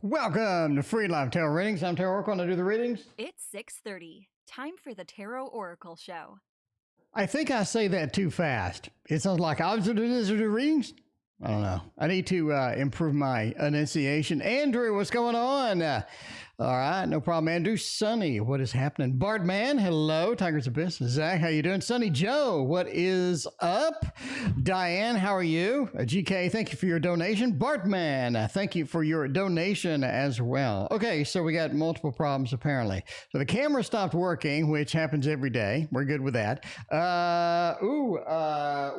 Welcome to Free Live Tarot Readings. I'm Tarot Oracle, and I do the readings. It's 6:30. Time for the Tarot Oracle Show. I think I say that too fast. It sounds like I was going to do readings. I don't know. I need to improve my enunciation. Andrew, what's going on? All right, no problem. Andrew, Sunny, what is happening? Bartman, hello. Tiger's Abyss. Zach, how you doing? Sunny Joe, what is up? Diane, how are you? GK, thank you for your donation. Bartman, thank you for your donation as well. Okay, so we got multiple problems apparently. So the camera stopped working, which happens every day. We're good with that.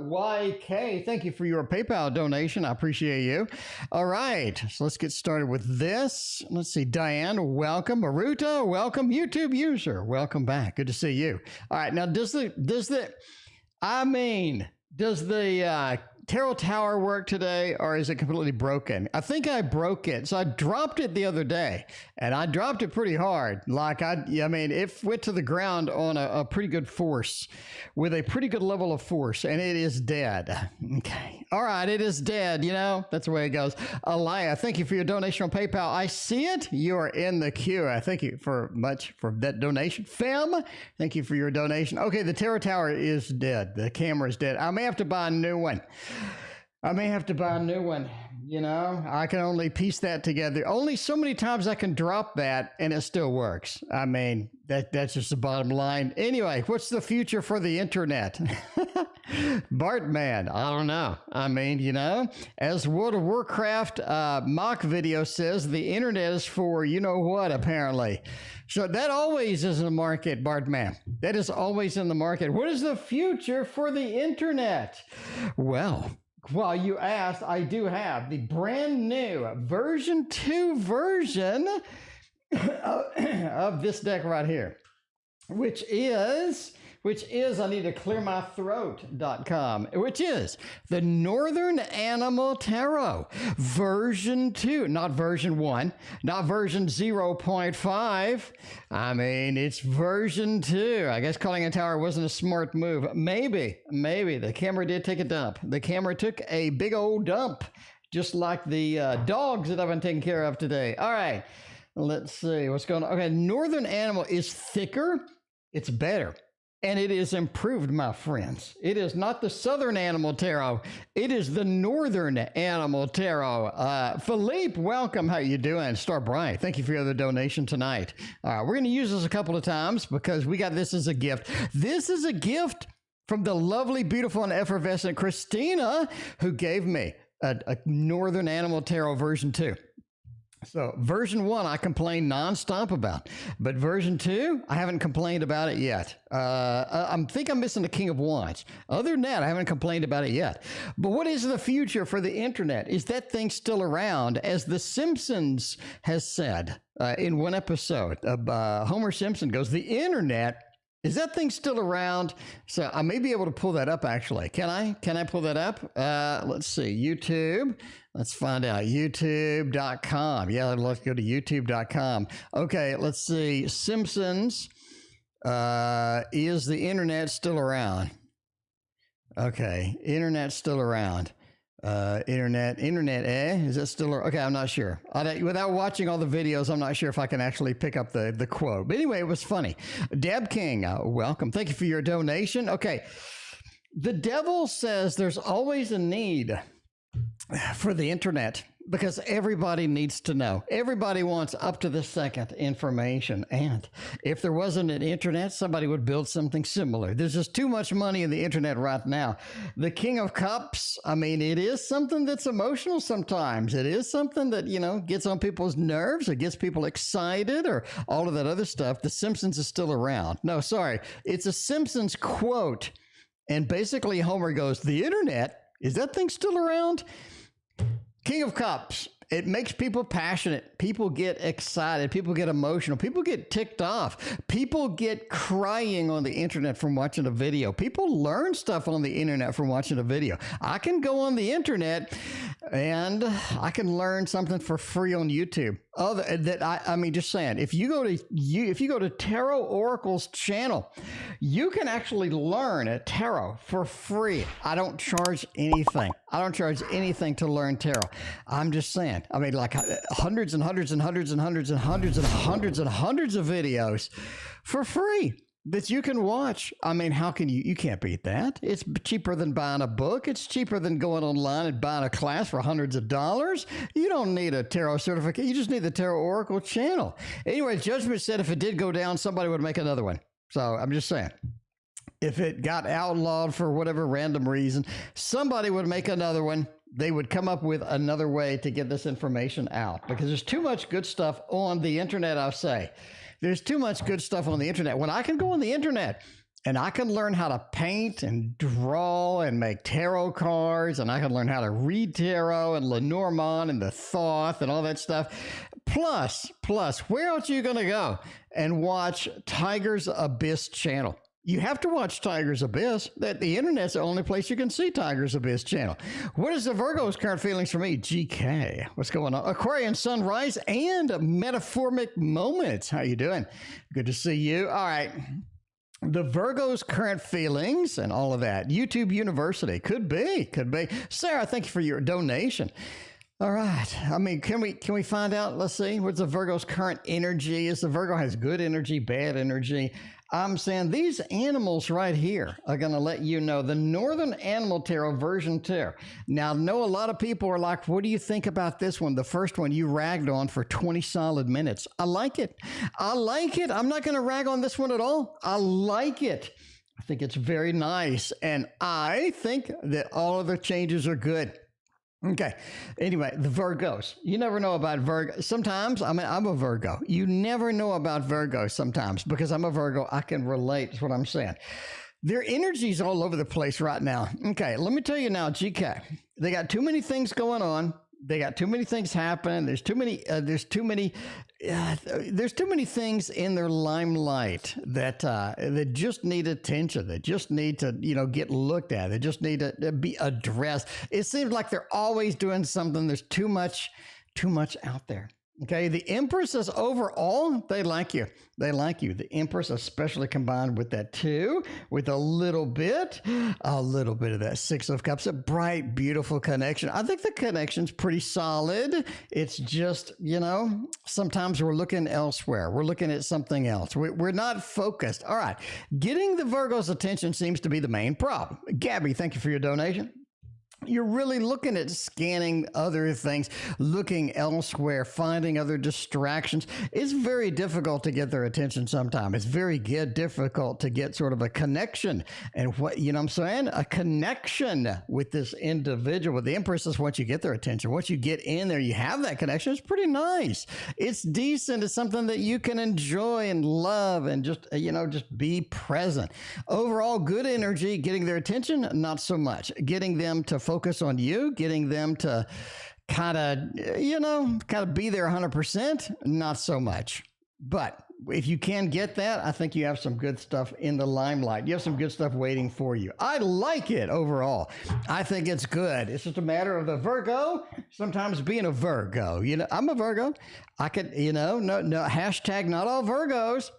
YK, thank you for your PayPal donation. I appreciate you. All right, so let's get started with this. Let's see, Diane, welcome. Maruta, welcome. YouTube user, welcome back. Good to see you. All right, now does the Tarot Tower work today, or is it completely broken? I think I broke it. So I dropped it the other day, and I dropped it pretty hard. Like, I mean, it went to the ground on a pretty good force, with a pretty good level of force, and it is dead. Okay. All right, it is dead. You know, that's the way it goes. Alaya, thank you for your donation on PayPal. I see it. You are in the queue. I thank you for that donation. Fem, thank you for your donation. Okay, the Tarot Tower is dead. The camera is dead. I may have to buy a new one. You know, I can only piece that together. Only so many times I can drop that and it still works. I mean, that's just the bottom line. Anyway, what's the future for the internet? Bartman, I don't know. I mean, you know, as World of Warcraft mock video says, the internet is for you know what, apparently. So that always is in the market, Bartman. That is always in the market. What is the future for the internet? Well, while you asked, I do have the brand new version 2 version of this deck right here, which is I need to clear my throat.com, which is the Northern Animal Tarot version 2, not version 1, not version 0.5. I mean, it's version 2. I guess calling a tower wasn't a smart move. Maybe the camera did take a dump. The camera took a big old dump, just like the dogs that I've been taking care of today. All right, let's see what's going on. Okay, Northern Animal is thicker. It's better. And it is improved, my friends. It is not the Southern Animal Tarot. It is the Northern Animal Tarot. Philippe, welcome. How you doing? Star Bright, thank you for your other donation tonight. We're going to use this a couple of times because we got this as a gift. This is a gift from the lovely, beautiful, and effervescent Christina, who gave me a Northern Animal Tarot version 2. So version 1, I complain nonstop about, but version 2, I haven't complained about it yet. I think I'm missing the King of Wands. Other than that, I haven't complained about it yet. But what is the future for the internet? Is that thing still around? As The Simpsons has said in one episode, Homer Simpson goes, the internet, is that thing still around? So I may be able to pull that up, actually. Can I pull that up? Let's see, YouTube. Let's find out, youtube.com. Yeah, let's go to youtube.com. Okay, let's see, Simpsons, is the internet still around? Okay, internet still around. Internet, is that still, okay, I'm not sure. Without watching all the videos, I'm not sure if I can actually pick up the quote. But anyway, it was funny. Deb King, welcome. Thank you for your donation. Okay, the devil says there's always a need for the internet because everybody needs to know. Everybody wants up to the second information. And if there wasn't an internet, somebody would build something similar. There's just too much money in the internet right now. The King of Cups, I mean, it is something that's emotional sometimes. It is something that, gets on people's nerves or gets people excited or all of that other stuff. The Simpsons is still around. No, sorry. It's a Simpsons quote. And basically Homer goes, the internet, is that thing still around? King of Cups, it makes people passionate. People get excited. People get emotional. People get ticked off. People get crying on the internet from watching a video. People learn stuff on the internet from watching a video. I can go on the internet and I can learn something for free on YouTube. I mean, just saying, if you go to Tarot Oracle's channel, you can actually learn a tarot for free. I don't charge anything. I don't charge anything to learn tarot. I'm just saying, I mean, like hundreds and hundreds and hundreds and hundreds and hundreds and hundreds and hundreds of videos for free that you can watch. I mean, how can you can't beat that. It's cheaper than buying a book. It's cheaper than going online and buying a class for hundreds of dollars. You don't need a tarot certificate. You just need the Tarot Oracle channel. Anyway, Judgment said if it did go down, somebody would make another one. So I'm just saying, if it got outlawed for whatever random reason, somebody would make another one. They would come up with another way to get this information out because there's too much good stuff on the internet, I'll say. There's too much good stuff on the internet. When I can go on the internet and I can learn how to paint and draw and make tarot cards, and I can learn how to read tarot and Lenormand and the Thoth and all that stuff. Plus, where else are you going to go and watch Tiger's Abyss channel? You have to watch Tiger's Abyss. The internet's the only place you can see Tiger's Abyss channel. What is the Virgo's current feelings for me? GK. What's going on? Aquarian sunrise and metaphoric moments. How you doing? Good to see you. All right. The Virgo's current feelings and all of that. YouTube University. Could be. Sarah, thank you for your donation. All right. I mean, can we find out? Let's see. What's the Virgo's current energy? Is the Virgo has good energy, bad energy? I'm saying these animals right here are going to let you know. The Northern Animal Tarot version 2. Now, I know a lot of people are like, what do you think about this one? The first one you ragged on for 20 solid minutes. I like it. I'm not going to rag on this one at all. I like it. I think it's very nice. And I think that all of the changes are good. Okay. Anyway, the Virgos. You never know about Virgo. Sometimes, I mean, I'm a Virgo. You never know about Virgo sometimes because I'm a Virgo. I can relate is what I'm saying. Their energy's all over the place right now. Okay. Let me tell you now, GK, they got too many things going on. They got too many things happening. There's too many things in their limelight that just need attention. That just need to, get looked at. They just need to be addressed. It seems like they're always doing something. There's too much out there. Okay, the Empress is overall, they like you. The Empress, especially combined with that 2, with a little bit of that 6 of Cups, a bright, beautiful connection. I think the connection's pretty solid. It's just, sometimes we're looking elsewhere. We're looking at something else. We're not focused. All right, getting the Virgo's attention seems to be the main problem. Gabby, thank you for your donation. you're really looking at scanning other things, looking elsewhere, finding other distractions. It's very difficult to get their attention sometimes. It's very difficult to get sort of a connection. And what, you know what I'm saying? A connection with this individual. With the Empress is once you get their attention. Once you get in there, you have that connection. It's pretty nice. It's decent. It's something that you can enjoy and love and just, just be present. Overall, good energy, getting their attention, not so much. Getting them to focus on you, getting them to kind of be there 100%, not so much. But if you can get that, I think you have some good stuff in the limelight. You have some good stuff waiting for you. I like it overall. I think it's good. It's just a matter of the Virgo sometimes being a Virgo. I'm a Virgo. I could, no, hashtag not all Virgos.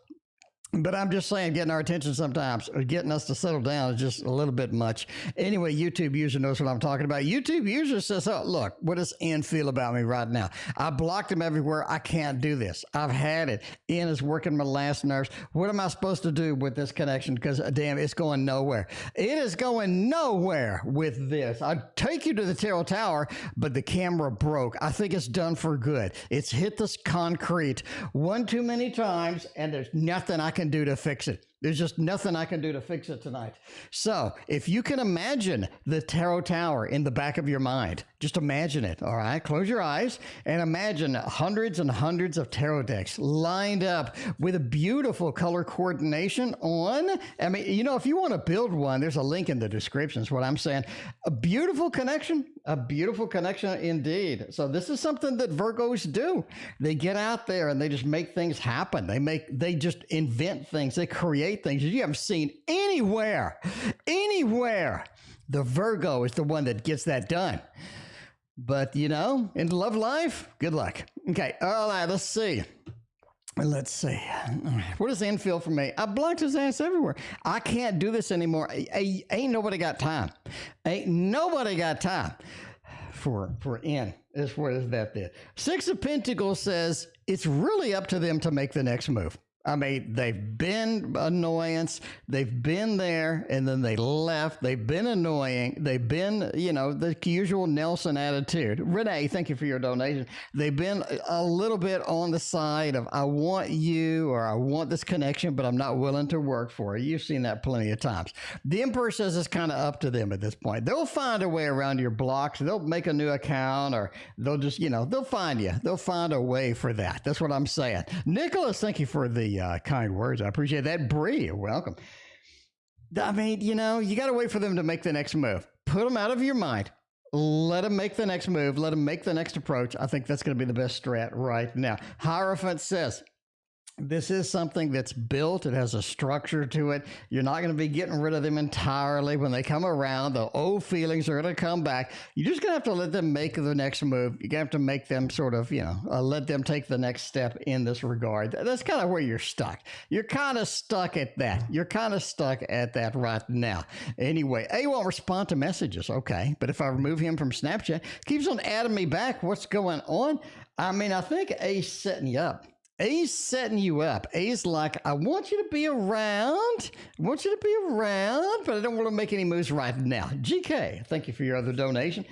But I'm just saying, getting our attention sometimes, or getting us to settle down is just a little bit much. Anyway, YouTube user knows what I'm talking about. YouTube user says, oh, look, what does Ian feel about me right now? I blocked him everywhere. I can't do this. I've had it. Ian is working my last nerves. What am I supposed to do with this connection? Because, damn, it's going nowhere. It is going nowhere with this. I'd take you to the Tarot Tower, but the camera broke. I think it's done for good. It's hit this concrete one too many times, and there's nothing I can do to fix it. There's just nothing I can do to fix it tonight. So if you can imagine the Tarot Tower in the back of your mind, just imagine it, all right? Close your eyes and imagine hundreds and hundreds of tarot decks lined up with a beautiful color coordination on. I mean, if you want to build one, there's a link in the description is what I'm saying. A beautiful connection indeed. So this is something that Virgos do. They get out there and they just make things happen. They just invent things. They create things you haven't seen anywhere. The Virgo is the one that gets that done. But, in love life, good luck. Okay, all right, let's see. What does Ian feel for me? I blocked his ass everywhere. I can't do this anymore. Ain't nobody got time. Ain't nobody got time for Ian. What is that there? Six of Pentacles says it's really up to them to make the next move. I mean, they've been annoyance. They've been there and then they left. They've been annoying. They've been, the usual Nelson attitude. Renee, thank you for your donation. They've been a little bit on the side of, I want you or I want this connection, but I'm not willing to work for it. You've seen that plenty of times. The Emperor says it's kind of up to them at this point. They'll find a way around your blocks. They'll make a new account or they'll just, they'll find you. They'll find a way for that. That's what I'm saying. Nicholas, thank you for the kind words. I appreciate that. Bree, you're welcome. I mean, you got to wait for them to make the next move. Put them out of your mind. Let them make the next move. Let them make the next approach. I think that's going to be the best strat right now. Hierophant says, this is something that's built. It has a structure to it. You're not going to be getting rid of them entirely. When they come around, the old feelings are going to come back. You're just going to have to let them make the next move. You're going to have to make them sort of, let them take the next step in this regard. That's kind of where you're stuck. You're kind of stuck at that. You're kind of stuck at that right now. Anyway, A won't respond to messages. Okay. But if I remove him from Snapchat, keeps on adding me back. What's going on? I mean, I think A's setting you up. A's setting you up. A's like, I want you to be around. But I don't want to make any moves right now. GK, thank you for your other donation.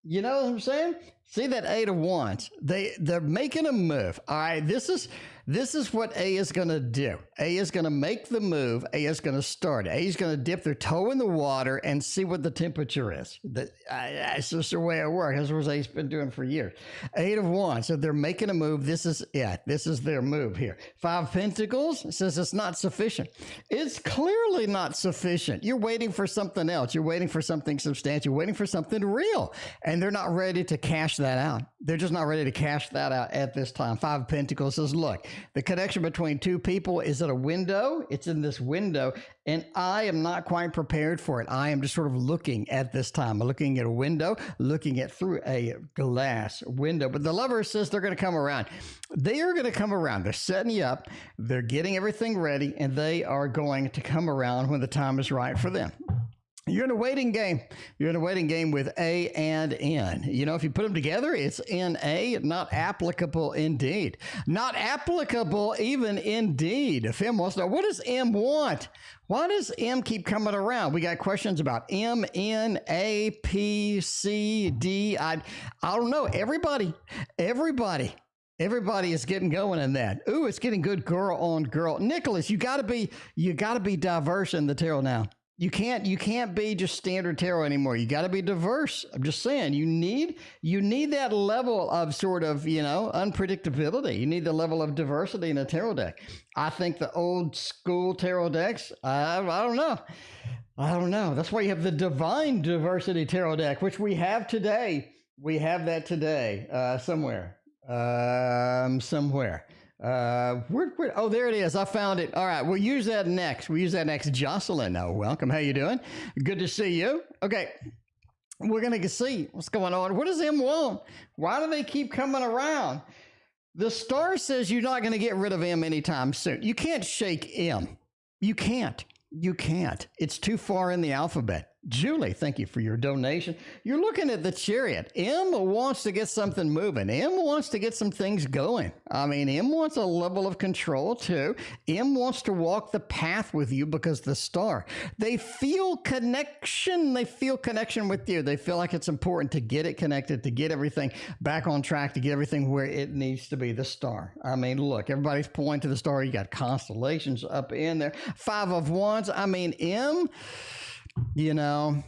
You know what I'm saying? See that 8 of Wands? They're making a move. All right, this is what A is going to do. A is going to make the move. A is going to start. A is going to dip their toe in the water and see what the temperature is. That's just the way it works. That's what A's been doing for years. 8 of Wands. So they're making a move. This is it. This is their move here. 5 of Pentacles says it's not sufficient. It's clearly not sufficient. You're waiting for something else. You're waiting for something substantial. You're waiting for something real. And they're not ready to cash that out. They're just not ready to cash that out at this time. 5 of Pentacles says, look, the connection between two people is at a window. It's in this window, and I am not quite prepared for it. I am just sort of looking at this time. I'm looking at a window, looking at through a glass window. But the Lover says they're going to come around. They are going to come around. They're setting you up. They're getting everything ready, and they are going to come around when the time is right for them. You're in a waiting game. You're in a waiting game with A and N. You know, if you put them together, it's N-A, not applicable indeed. Not applicable even indeed. If M wants to know, what does M want? Why does M keep coming around? We got questions about M, N, A, P, C, D. I don't know. Everybody is getting going in that. Ooh, it's getting good girl on girl. Nicholas, you gotta be diverse in the tarot now. You can't be just standard tarot anymore. You got to be diverse. I'm just saying, you need that level of sort of, unpredictability. You need the level of diversity in a tarot deck. I think the old school tarot decks, I don't know. That's why you have the Divine Diversity Tarot deck, which we have today. We have that today somewhere. Oh, there it is. I found it. All right. We'll use that next. Jocelyn, welcome. How you doing? Good to see you. Okay. We're going to see what's going on. What does M want? Why do they keep coming around? The star says you're not going to get rid of M anytime soon. You can't shake M. You can't. It's too far in the alphabet. Julie, thank you for your donation. You're looking at the Chariot. M wants to get something moving. M wants to get some things going. I mean, M wants a level of control too. M wants to walk the path with you because the star. They feel connection. They feel connection with you. They feel like it's important to get it connected, to get everything back on track, to get everything where it needs to be, the star. I mean, look, everybody's pointing to the star. You got constellations up in there. 5 of Wands. I mean, M... M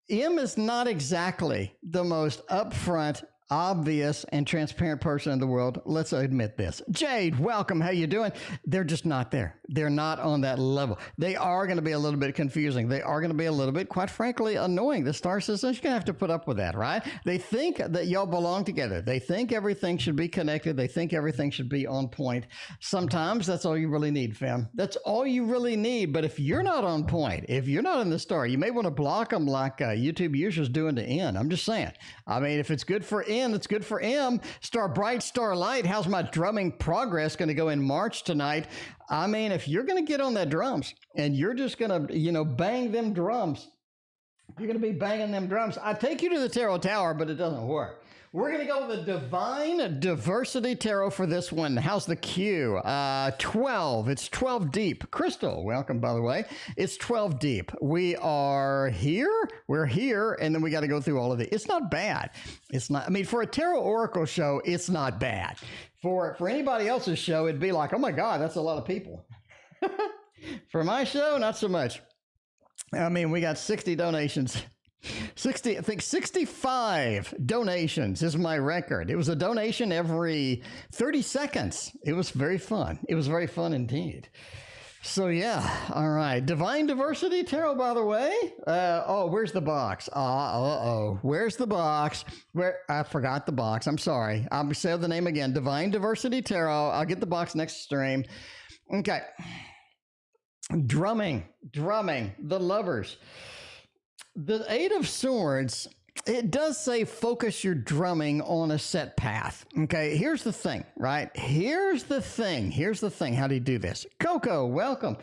is not exactly the most upfront, obvious, and transparent person in the world. Let's admit this. Jade, welcome. How you doing? They're just not there. They're not on that level. They are going to be a little bit confusing. They are going to be a little bit, quite frankly, annoying. The star system, you're going to have to put up with that, right? They think that y'all belong together. They think everything should be connected. They think everything should be on point. Sometimes that's all you really need, fam. That's all you really need. But if you're not on point, if you're not in the star, you may want to block them like YouTube users doing to N. I'm just saying. I mean, if it's good for N, it's good for M. Star bright, star light. How's my drumming progress going to go in March tonight? I mean, if you're going to get on that drums and you're just going to, bang them drums, you're going to be banging them drums. I take you to the Tarot Tower, but it doesn't work. We're going to go with the Divine Diversity Tarot for this one. How's the Q? 12. It's 12 deep. Crystal, welcome, by the way. It's 12 deep. We are here. We're here, and then we got to go through all of it. It's not bad. It's not. I mean, for a tarot oracle show, it's not bad. For anybody else's show, it'd be like, oh my God, that's a lot of people. For my show, not so much. I mean, we got 60 donations. 65 donations is my record. It was a donation every 30 seconds. It was very fun. It was very fun indeed. So yeah, all right. Divine Diversity Tarot, by the way. Where's the box? Where's the box? I forgot the box. I'm sorry. I'll say the name again. Divine Diversity Tarot. I'll get the box next stream. Okay. Drumming. The Lovers. The 8 of Swords, it does say focus your drumming on a set path. Okay, here's the thing, right? Here's the thing. How do you do this? Coco, welcome.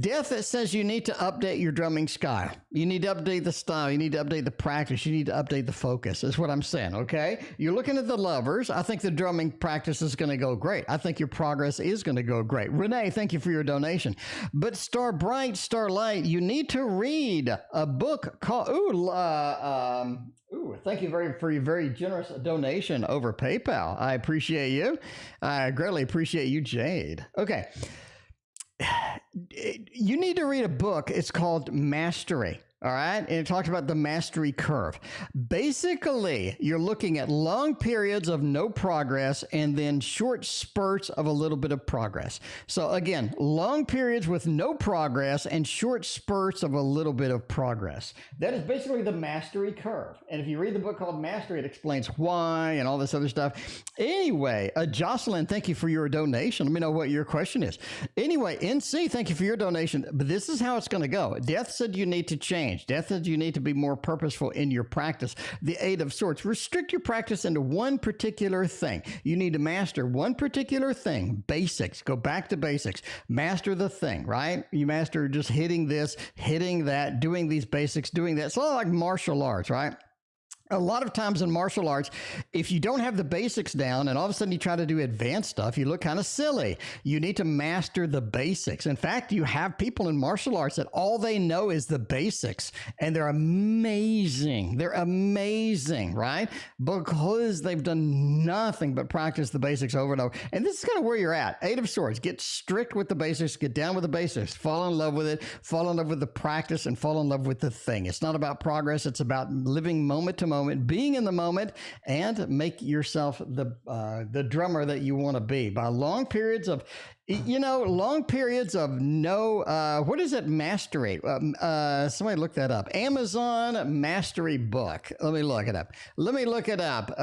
Death, that says you need to update your drumming style. You need to update the style. You need to update the practice. You need to update the focus. Is what I'm saying, okay? You're looking at the Lovers. I think the drumming practice is going to go great. I think your progress is going to go great. Renee, thank you for your donation. But Star Bright, Star Light, you need to read a book called... thank you for your very generous donation over PayPal. I appreciate you. I greatly appreciate you, Jade. Okay. You need to read a book. It's called Mastery. All right. And it talks about the mastery curve. Basically, you're looking at long periods of no progress and then short spurts of a little bit of progress. So again, long periods with no progress and short spurts of a little bit of progress. That is basically the mastery curve. And if you read the book called Mastery, it explains why and all this other stuff. Anyway, Jocelyn, thank you for your donation. Let me know what your question is. Anyway, NC, thank you for your donation. But this is how it's going to go. Death said you need to change. change. Death says you need to be more purposeful in your practice. The Eight of Swords, restrict your practice into one particular thing. You need to master one particular thing. Basics. Go back to basics. Master the thing, right? You master just hitting this, hitting that, doing these basics, doing that. It's a lot like martial arts, right? A lot of times in martial arts, if you don't have the basics down and all of a sudden you try to do advanced stuff, you look kind of silly. You need to master the basics. In fact, you have people in martial arts that all they know is the basics, and they're amazing. They're amazing, right? Because they've done nothing but practice the basics over and over. And this is kind of where you're at. Eight of Swords. Get strict with the basics. Get down with the basics. Fall in love with it. Fall in love with the practice and fall in love with the thing. It's not about progress. It's about living moment to moment, being in the moment, and make yourself the drummer that you want to be. By long periods of, long periods of what is it? Mastery. Somebody look that up. Amazon Mastery Book. Let me look it up.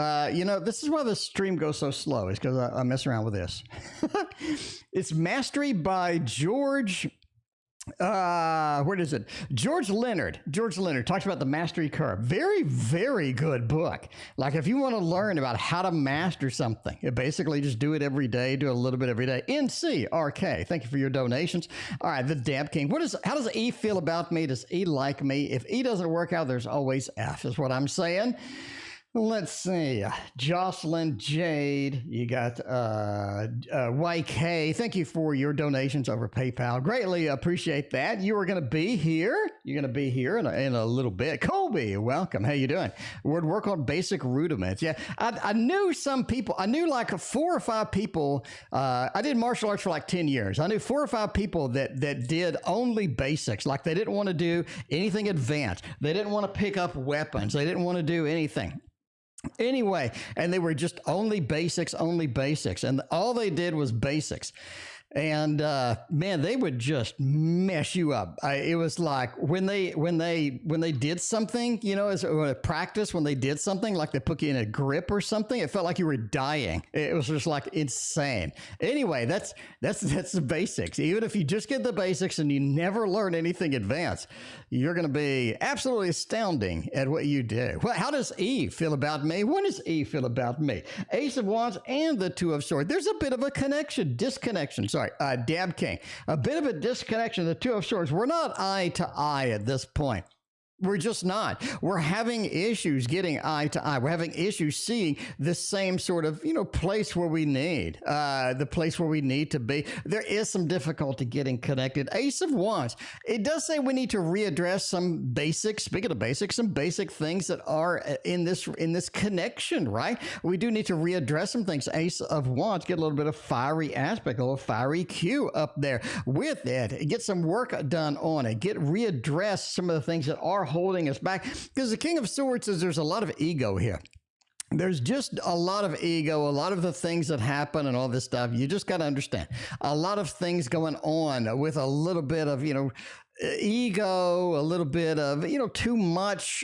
This is why the stream goes so slow. It's because I mess around with this. It's Mastery by George. What is it? George Leonard talks about the mastery curve. Very, very good book. Like if you want to learn about how to master something, you basically just do it every day, do a little bit every day. NCRK. Thank you for your donations. All right. The Dab King. How does E feel about me? Does E like me? If E doesn't work out, there's always F is what I'm saying. Let's see. Jocelyn, Jade, you got YK. Thank you for your donations over PayPal. Greatly appreciate that. You are going to be here. You're going to be here in a little bit. Colby, welcome. How you doing? We're work on basic rudiments. Yeah, I knew some people. I knew like 4 or 5 people. I did martial arts for like 10 years. I knew 4 or 5 people that did only basics. Like they didn't want to do anything advanced. They didn't want to pick up weapons. They didn't want to do anything. Anyway, and they were just only basics, and all they did was basics. And man, they would just mess you up. It was like when they did something, as a practice, when they did something, like they put you in a grip or something, it felt like you were dying. It was just like insane. Anyway, that's the basics. Even if you just get the basics and you never learn anything advanced, you're going to be absolutely astounding at what you do. Well, how does E feel about me? What does E feel about me? Ace of Wands and the Two of Swords. There's a bit of a disconnection. Sorry, Dab King. A bit of a disconnection. The Two of Swords. We're not eye to eye at this point. We're just not. We're having issues getting eye to eye. We're having issues seeing the same sort of, place where we need, the place where we need to be. There is some difficulty getting connected. Ace of Wands. It does say we need to readdress some basics, speaking of basics, some basic things that are in this connection, right? We do need to readdress some things. Ace of Wands, get a little bit of fiery aspect, a little fiery Q up there with it. Get some work done on it. Readdress some of the things that are holding us back, because the King of Swords says there's a lot of ego here. There's just a lot of ego, a lot of the things that happen and all this stuff. You just got to understand a lot of things going on with a little bit of, ego, a little bit of, too much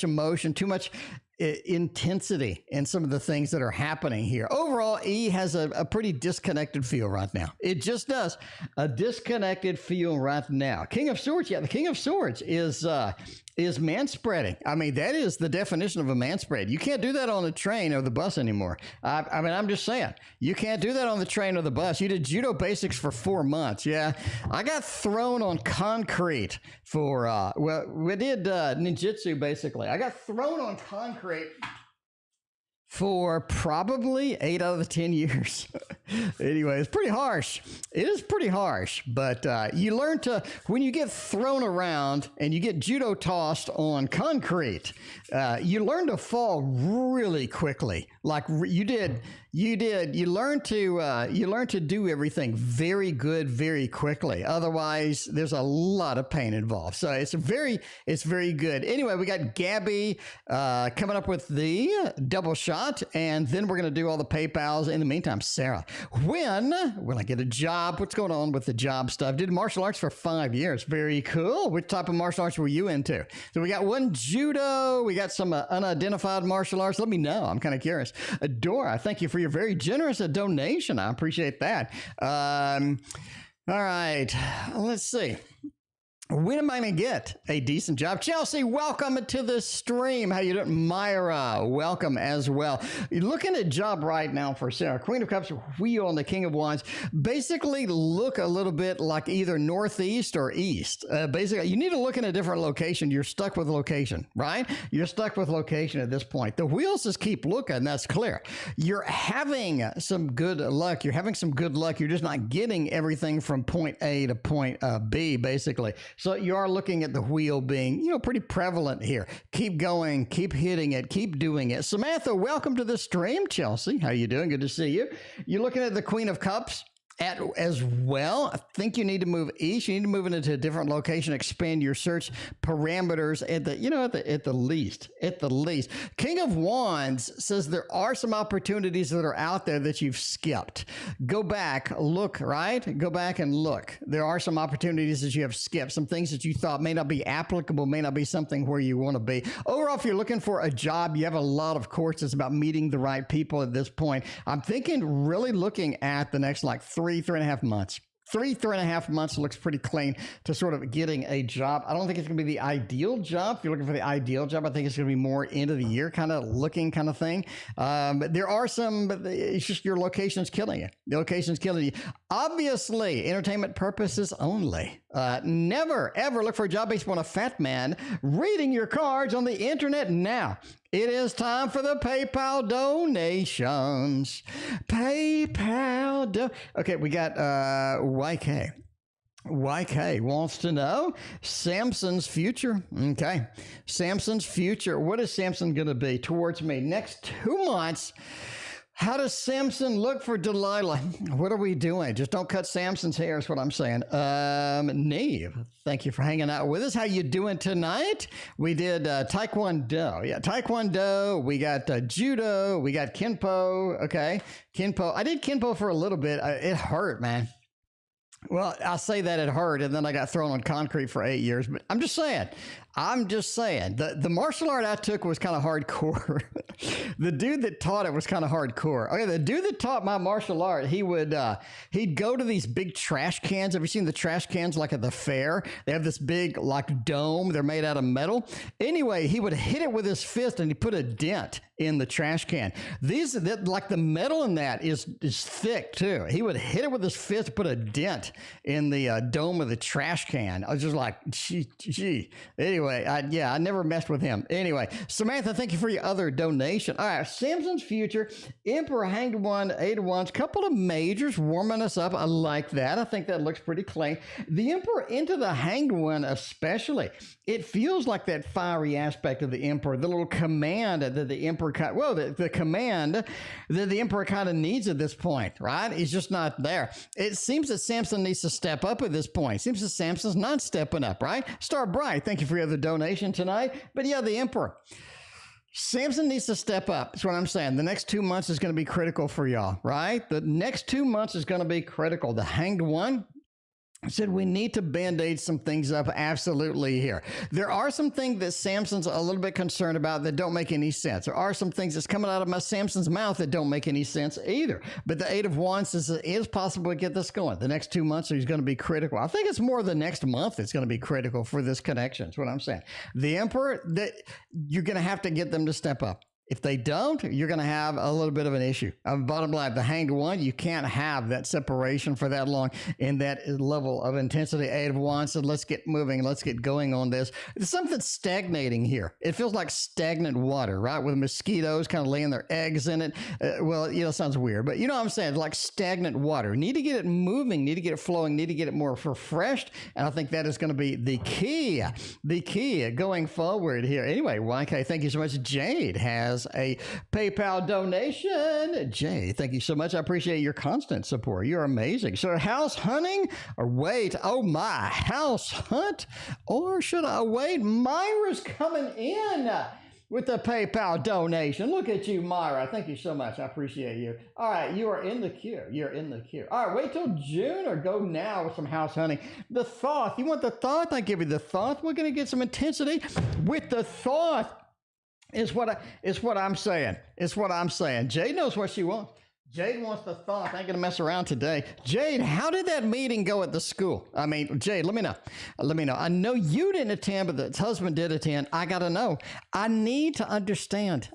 emotion, too much intensity in some of the things that are happening here. Overall, E has a pretty disconnected feel right now. It just does. A disconnected feel right now. King of Swords, yeah, the King of Swords is manspreading. I mean, that is the definition of a manspread. You can't do that on the train or the bus anymore. I'm just saying, you can't do that on the train or the bus. You did judo basics for 4 months. Yeah, I got thrown on concrete for, we did ninjutsu basically. I got thrown on concrete for probably 8 out of the 10 years. Anyway, it's pretty harsh. It is pretty harsh, but you learn to, when you get thrown around and you get judo tossed on concrete, you learn to fall really quickly. Like you learn to do everything very good, very quickly. Otherwise, there's a lot of pain involved. So it's very good. Anyway, we got Gabby coming up with the double shot, and then we're going to do all the PayPals. In the meantime, Sarah, when will I get a job? What's going on with the job stuff? Did martial arts for 5 years. Very cool. Which type of martial arts were you into? So we got one judo. We got some unidentified martial arts. Let me know. I'm kind of curious. Dora, thank you for your very generous donation. I appreciate that. All right. Let's see. When am I going to get a decent job? Chelsea, welcome to the stream. How you doing? Myra, welcome as well. You're looking at a job right now for Sarah. Queen of Cups, Wheel, and the King of Wands. Basically, look a little bit like either northeast or east. Basically, you need to look in a different location. You're stuck with location, right? You're stuck with location at this point. The wheels just keep looking. That's clear. You're having some good luck. You're having some good luck. You're just not getting everything from point A to point B, basically. So you are looking at the wheel being, pretty prevalent here. Keep going, keep hitting it, keep doing it. Samantha, welcome to the stream. Chelsea, how you doing? Good to see you. You're looking at the Queen of Cups as well. I think you need to move east. You need to move into a different location, expand your search parameters at the least. King of Wands says there are some opportunities that are out there that you've skipped. Go back, look, right? Go back and look. There are some opportunities that you have skipped, some things that you thought may not be applicable, may not be something where you want to be. Overall, if you're looking for a job, you have a lot of courses about meeting the right people at this point. I'm thinking really looking at the next 3.5 months. 3.5 months looks pretty clean to sort of getting a job. I don't think it's going to be the ideal job. If you're looking for the ideal job, I think it's going to be more end of the year kind of looking kind of thing. But there are some, but it's just your location's killing you. The location's killing you. Obviously, entertainment purposes only. Never, ever look for a job based upon a fat man reading your cards on the internet now. It is time for the PayPal donations. Okay, we got YK. YK wants to know Samson's future. Okay, Samson's future. What is Samson going to be towards me next 2 months? How does Samson look for Delilah? What are we doing? Just don't cut Samson's hair is what I'm saying. Neve, thank you for hanging out with us. How you doing tonight? We did Taekwondo. Yeah, Taekwondo. We got Judo. We got Kenpo. Okay, Kenpo. I did Kenpo for a little bit. It hurt, man. Well, I'll say that it hurt, and then I got thrown on concrete for 8 years. But I'm just saying, the martial art I took was kind of hardcore. The dude that taught it was kind of hardcore. Okay, the dude that taught my martial art, he'd go to these big trash cans. Have you seen the trash cans like at the fair? They have this big like dome. They're made out of metal. Anyway, he would hit it with his fist, and he put a dent in the trash can. Like the metal in that is thick too. He would hit it with his fist, put a dent in the dome of the trash can. I was just like, gee. Anyway, I never messed with him. Anyway, Samantha, thank you for your other donation. All right, Samson's future, Emperor, Hanged One, 8 of Wands, couple of majors warming us up. I like that. I think that looks pretty clean. The Emperor into the Hanged One especially. It feels like that fiery aspect of the Emperor, the little command that the Emperor, the command that the Emperor kind of needs at this point, right? He's just not there. It seems that Samson needs to step up at this point. It seems that Samson's not stepping up, right? Star Bright, thank you for your other donation tonight. But yeah, the Emperor. Samson needs to step up. That's what I'm saying. The next 2 months is going to be critical for y'all, right? The next 2 months is going to be critical. The Hanged One, I said we need to band-aid some things up absolutely here. There are some things that Samson's a little bit concerned about that don't make any sense. There are some things that's coming out of Samson's mouth that don't make any sense either. But the 8 of Wands is possible to get this going. The next 2 months is going to be critical. I think it's more the next month that's going to be critical for this connection. That's what I'm saying. The Emperor, you're going to have to get them to step up. If they don't, you're going to have a little bit of an issue. Bottom line, the Hanged One, you can't have that separation for that long in that level of intensity. 8 of Wands said, let's get moving. Let's get going on this. There's something stagnating here. It feels like stagnant water, right? With mosquitoes kind of laying their eggs in it. It sounds weird, but you know what I'm saying? It's like stagnant water. Need to get it moving, need to get it flowing, need to get it more refreshed. And I think that is going to be the key going forward here. Anyway, YK, thank you so much. Jade has a PayPal donation. Jay, thank you so much. I appreciate your constant support. You're amazing. So house hunting or wait? Oh my, house hunt or should I wait? Myra's coming in with the PayPal donation. Look at you, Myra. Thank you so much. I appreciate you. All right, you are in the queue. You're in the queue. All right, wait till June or go now with some house hunting. The Thoth. You want the Thoth? I give you the Thoth. We're going to get some intensity with the Thoth. It's what I'm saying. It's what I'm saying. Jay knows what she wants. Jade wants the thought. I ain't gonna mess around today. Jade, how did that meeting go at the school? I mean, Jade, let me know. Let me know. I know you didn't attend, but the husband did attend. I gotta know. I need to understand.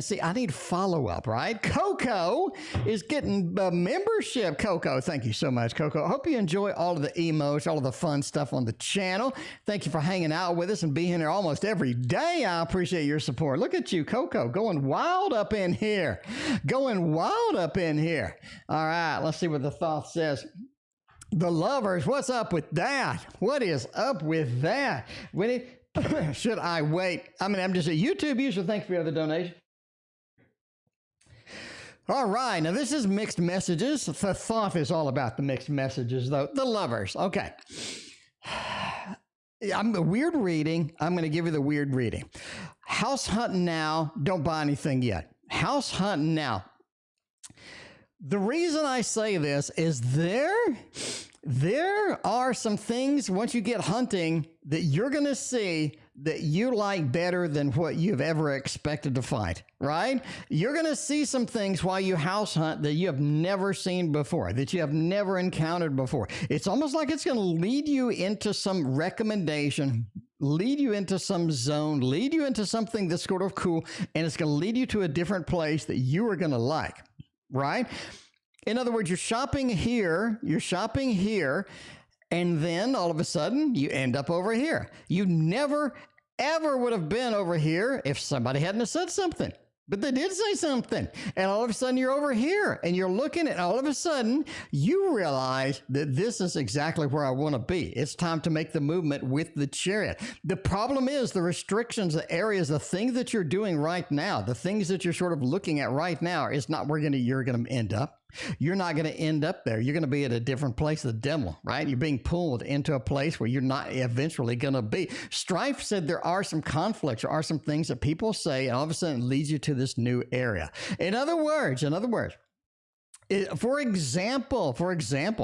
See, I need follow-up, right? Coco is getting a membership. Coco, thank you so much, Coco. I hope you enjoy all of the emotes, all of the fun stuff on the channel. Thank you for hanging out with us and being here almost every day. I appreciate your support. Look at you, Coco, going wild up in here. Going wild up in here. All right, let's see what the thought says. The lovers, what's up with that? What is up with that? Should I wait? I mean, I'm just a YouTube user. Thanks for your other donation. All right, now this is mixed messages. The thought is all about the mixed messages, though. The lovers, okay. I'm a weird reading. I'm going to give you the weird reading. House hunting now. Don't buy anything yet. House hunting now. The reason I say this is there are some things once you get hunting that you're going to see that you like better than what you've ever expected to find, right? You're going to see some things while you house hunt that you have never seen before, that you have never encountered before. It's almost like it's going to lead you into some recommendation, lead you into some zone, lead you into something that's sort of cool, and it's going to lead you to a different place that you are going to like. Right? In other words, you're shopping here, and then all of a sudden you end up over here. You never, ever would have been over here if somebody hadn't have said something. But they did say something. And all of a sudden you're over here and you're looking, and all of a sudden you realize that this is exactly where I want to be. It's time to make the movement with the Chariot. The problem is the restrictions, the areas, the things that you're doing right now, the things that you're sort of looking at right now is not where you're going to end up. You're not going to end up there. You're going to be at a different place, the demo, right? You're being pulled into a place where you're not eventually going to be. Strife said there are some conflicts, there are some things that people say, and all of a sudden it leads you to this new area. In other words, for example,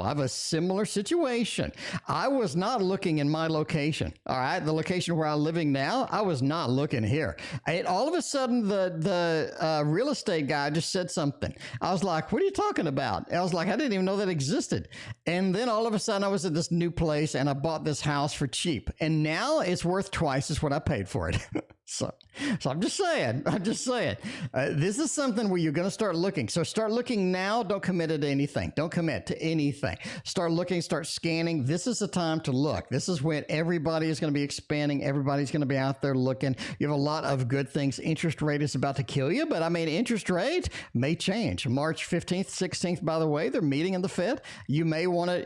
I have a similar situation. I was not looking in my location. All right. The location where I'm living now, I was not looking here. And all of a sudden the real estate guy just said something. I was like, what are you talking about? And I was like, I didn't even know that existed. And then all of a sudden I was at this new place and I bought this house for cheap. And now it's worth twice as what I paid for it. So I'm just saying, this is something where you're going to start looking. So start looking now. Don't commit to anything. Don't commit to anything. Start looking, start scanning. This is the time to look. This is when everybody is going to be expanding. Everybody's going to be out there looking. You have a lot of good things. Interest rate is about to kill you, but I mean, interest rate may change. March 15th, 16th, by the way, they're meeting in the Fed. You may want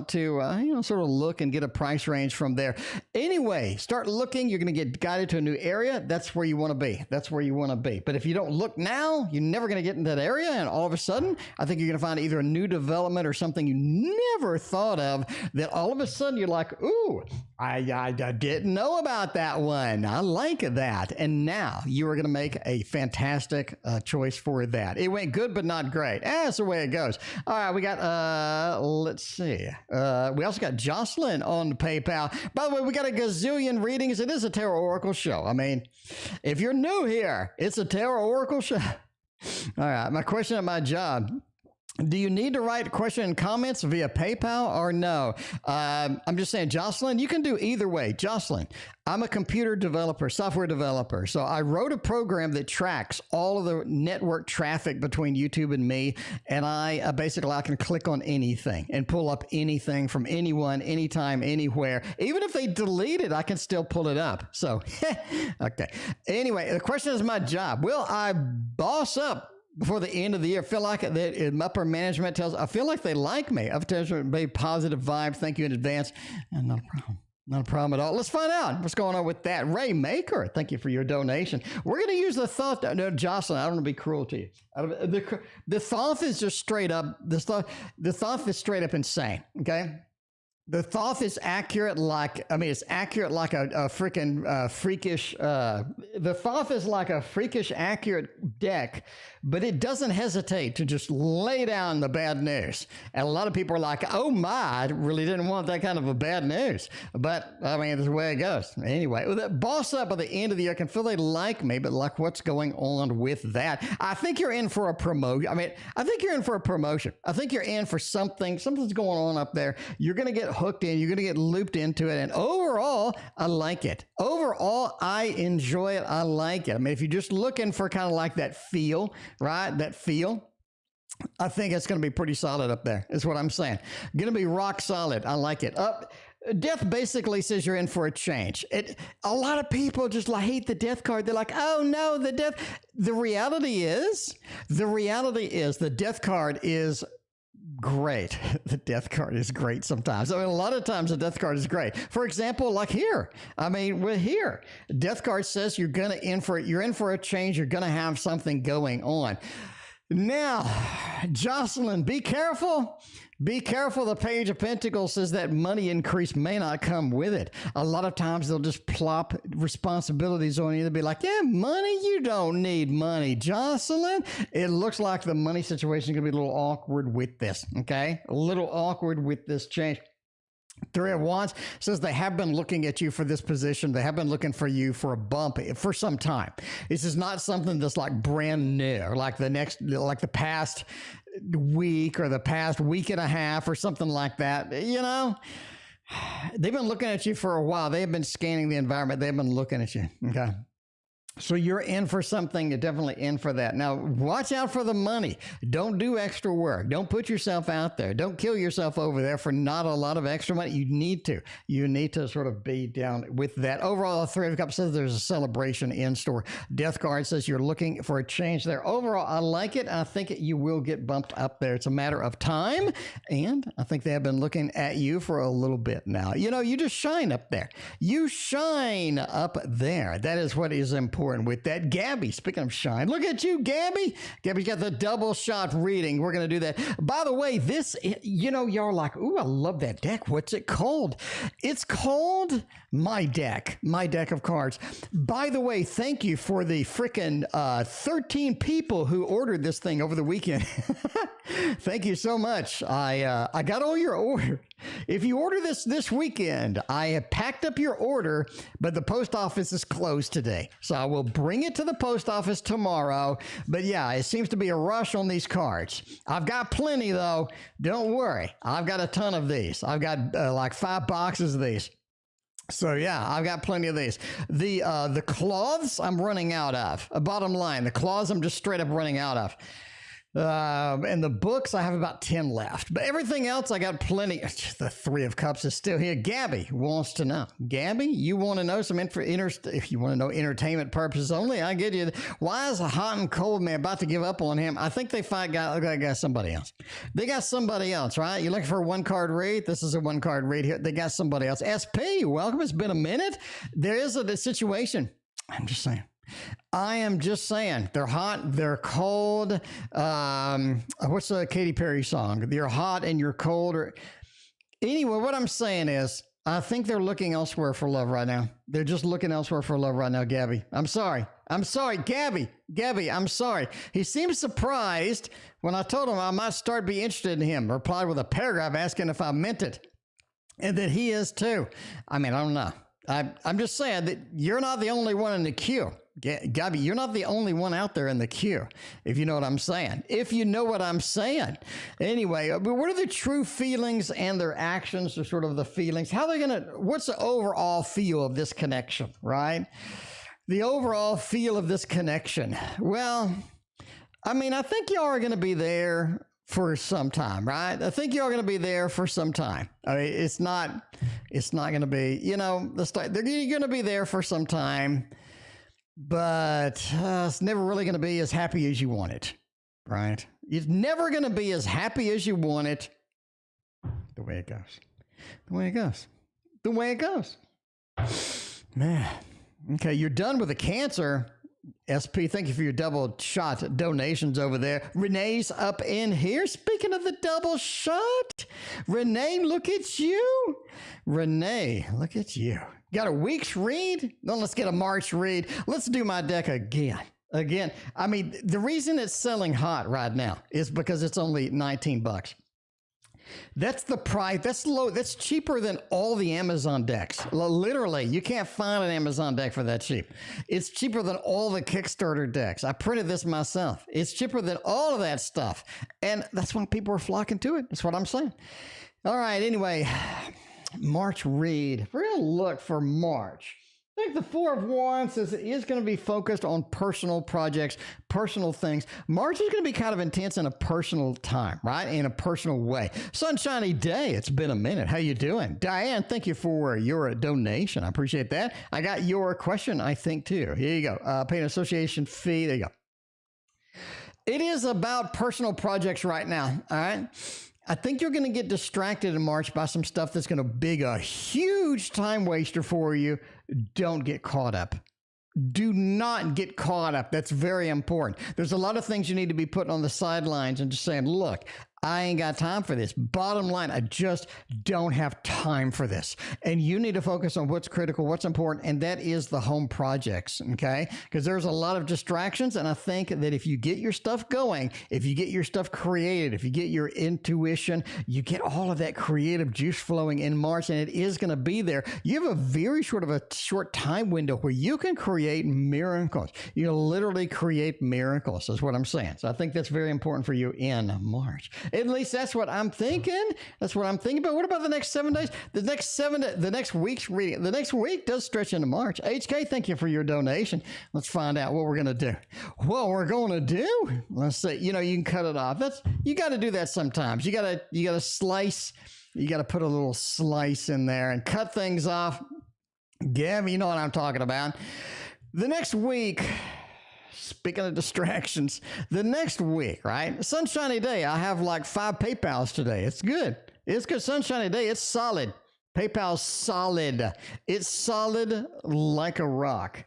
to, sort of look and get a price range from there. Anyway, start looking. You're going to get guided to a new area. That's where you want to be. But if you don't look now, you're never going to get in that area. And all of a sudden, I think you're going to find either a new development or something you never thought of that all of a sudden you're like, ooh, I didn't know about that one. I like that. And now you are going to make a fantastic choice for that. It went good, but not great. That's the way it goes. All right. We got, let's see. We also got Jocelyn on PayPal. By the way, we got a gazillion readings. It is a tarot oracle show. I mean, if you're new here, it's a tarot oracle show. All right. My question at my job. Do you need to write a question in comments via PayPal or no? I'm just saying, Jocelyn, you can do either way. Jocelyn, I'm a computer developer, software developer. So I wrote a program that tracks all of the network traffic between YouTube and me. And I can click on anything and pull up anything from anyone, anytime, anywhere. Even if they delete it, I can still pull it up. So, okay. Anyway, the question is my job. Will I boss up before the end of the year? Feel like that upper management I feel like they like me. I've made positive vibes. Thank you in advance. And no problem. Not a problem at all. Let's find out what's going on with that. Ray Maker, thank you for your donation. We're going to use the thought. No, Jocelyn, I don't want to be cruel to you. The thought is just straight up. The thought is straight up insane. Okay. The Thoth is accurate like, I mean, it's accurate like a freaking freakish, the Thoth is like a freakish accurate deck, but it doesn't hesitate to just lay down the bad news. And a lot of people are like, oh my, I really didn't want that kind of a bad news. But, I mean, that's the way it goes. Anyway, with that boss up at the end of the year, I can feel they like me, but like what's going on with that? I think you're in for a promotion. I mean, I think you're in for a promotion. I think you're in for something. Something's going on up there. You're going to get hooked in. You're going to get looped into it. And overall, I like it. Overall, I enjoy it. I like it. I mean, if you're just looking for kind of like that feel, right? That feel. I think it's going to be pretty solid up there, is what I'm saying. Going to be rock solid. I like it. Death basically says you're in for a change. A lot of people just like hate the death card. They're like, oh no, the death. The reality is the death card is great. The death card is great sometimes. I mean, a lot of times the death card is great. For example, like here. I mean, we're here. Death card says you're in for a change. You're going to have something going on. Now, Jocelyn, be careful. Be careful. The Page of Pentacles says that money increase may not come with it. A lot of times they'll just plop responsibilities on you. They'll be like, yeah, money, you don't need money, Jocelyn. It looks like the money situation is going to be a little awkward with this, okay? A little awkward with this change. Three of Wands says they have been looking at you for this position. They have been looking for you for a bump for some time. This is not something that's like brand new, like the past week or the past week and a half or something like that. You know, they've been looking at you for a while. They have been scanning the environment. They've been looking at you. Okay. So you're in for something. You're definitely in for that. Now, watch out for the money. Don't do extra work. Don't put yourself out there. Don't kill yourself over there for not a lot of extra money. You need to. You need to sort of be down with that. Overall, the Three of Cups says there's a celebration in store. Death card says you're looking for a change there. Overall, I like it. I think you will get bumped up there. It's a matter of time. And I think they have been looking at you for a little bit now. You know, you just shine up there. You shine up there. That is what is important. With that. Gabby, speaking of shine, look at you, Gabby. Gabby's got the double shot reading. We're going to do that. By the way, this, you know, y'all are like, ooh, I love that deck. What's it called? It's called My Deck of cards. By the way, thank you for the frickin' 13 people who ordered this thing over the weekend. Thank you so much. I got all your order. If you order this weekend, I have packed up your order, but the post office is closed today. So I will bring it to the post office tomorrow. But yeah, it seems to be a rush on these cards. I've got plenty though. Don't worry. I've got a ton of these. I've got like 5 boxes of these. So yeah, I've got plenty of these. The cloths I'm running out of. Bottom line, the cloths I'm just straight up running out of. And the books, I have about 10 left. But everything else, I got plenty. The Three of Cups is still here. Gabby wants to know. Gabby, you want to know some if you want to know entertainment purposes only, I get you. Why is a hot and cold man about to give up on him? I think they got somebody else. They got somebody else, right? You're looking for a 1-card read? This is a 1-card read here. They got somebody else. SP, welcome. It's been a minute. There is a situation. I'm just saying. I am just saying, they're hot, they're cold. What's the Katy Perry song? You're hot and you're cold. Anyway, what I'm saying is, I think they're looking elsewhere for love right now. They're just looking elsewhere for love right now, Gabby. I'm sorry, Gabby, I'm sorry. He seemed surprised when I told him I might start be interested in him. Replied with a paragraph asking if I meant it. And that he is too. I mean, I don't know. I'm just saying that you're not the only one in the queue. Gabby, you're not the only one out there in the queue, if you know what I'm saying. If you know what I'm saying. Anyway, what are the true feelings and their actions, or sort of the feelings? What's the overall feel of this connection, right? The overall feel of this connection. Well, I mean, I think y'all are going to be there for some time, right? I think you're going to be there for some time. I mean, it's not going to be, you know, you're going to be there for some time, but it's never really going to be as happy as you want it, right? It's never going to be as happy as you want it. The way it goes. Man. Okay, you're done with the Cancer. SP, thank you for your double shot donations over there. Renee's up in here. Speaking of the double shot, Renee, look at you. Renee, look at you. Got a week's read? Then let's get a March read. Let's do my deck again. I mean, the reason it's selling hot right now is because it's only 19 bucks. That's the price. That's low. That's cheaper than all the Amazon decks. Literally, you can't find an Amazon deck for that cheap. It's cheaper than all the Kickstarter decks. I printed this myself. It's cheaper than all of that stuff. And that's why people are flocking to it. That's what I'm saying. All right. Anyway, March read. We're going to look for March. I think the Four of Wands is going to be focused on personal projects, personal things. March is going to be kind of intense in a personal time, right? In a personal way. Sunshiny day. It's been a minute. How you doing? Diane, thank you for your donation. I appreciate that. I got your question, I think, too. Here you go. Pay an association fee. There you go. It is about personal projects right now, all right? I think you're going to get distracted in March by some stuff that's going to be a huge time waster for you. Don't get caught up. Do not get caught up. That's very important. There's a lot of things you need to be putting on the sidelines and just saying, look, I ain't got time for this. Bottom line, I just don't have time for this. And you need to focus on what's critical, what's important, and that is the home projects, okay? Because there's a lot of distractions, and I think that if you get your stuff going, if you get your stuff created, if you get your intuition, you get all of that creative juice flowing in March, and it is going to be there. You have a very short time window where you can create miracles. You literally create miracles, is what I'm saying. So I think that's very important for you in March. At least that's what I'm thinking. That's what I'm thinking. But what about the next 7 days? The next week's reading. The next week does stretch into March. HK, thank you for your donation. Let's find out what we're going to do. What we're going to do? Let's see. You can cut it off. You got to do that sometimes. You got to slice. You got to put a little slice in there and cut things off. Gab, you know what I'm talking about. The next week. Speaking of distractions, the next week, right? Sunshiny day. I have like 5 PayPals today. It's good. It's good. Sunshiny day. It's solid. PayPal's solid. It's solid like a rock.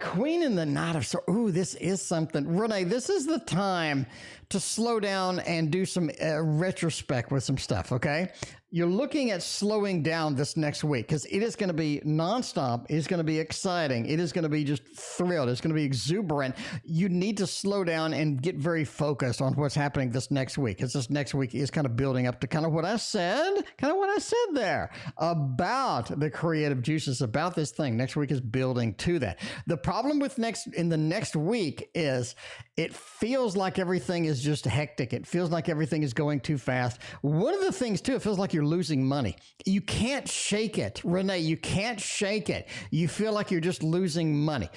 Queen in the Knight of Swords. Ooh, this is something. Renee, this is the time to slow down and do some retrospect with some stuff, okay? You're looking at slowing down this next week because it is going to be nonstop. It's going to be exciting. It is going to be just thrilled. It's going to be exuberant. You need to slow down and get very focused on what's happening this next week because this next week is kind of building up to kind of what I said there about the creative juices, about this thing. Next week is building to that. The problem with the next week is it feels like everything is just hectic. It feels like everything is going too fast. One of the things, too, it feels like you're losing money. You can't shake it. Renee, you can't shake it. You feel like you're just losing money.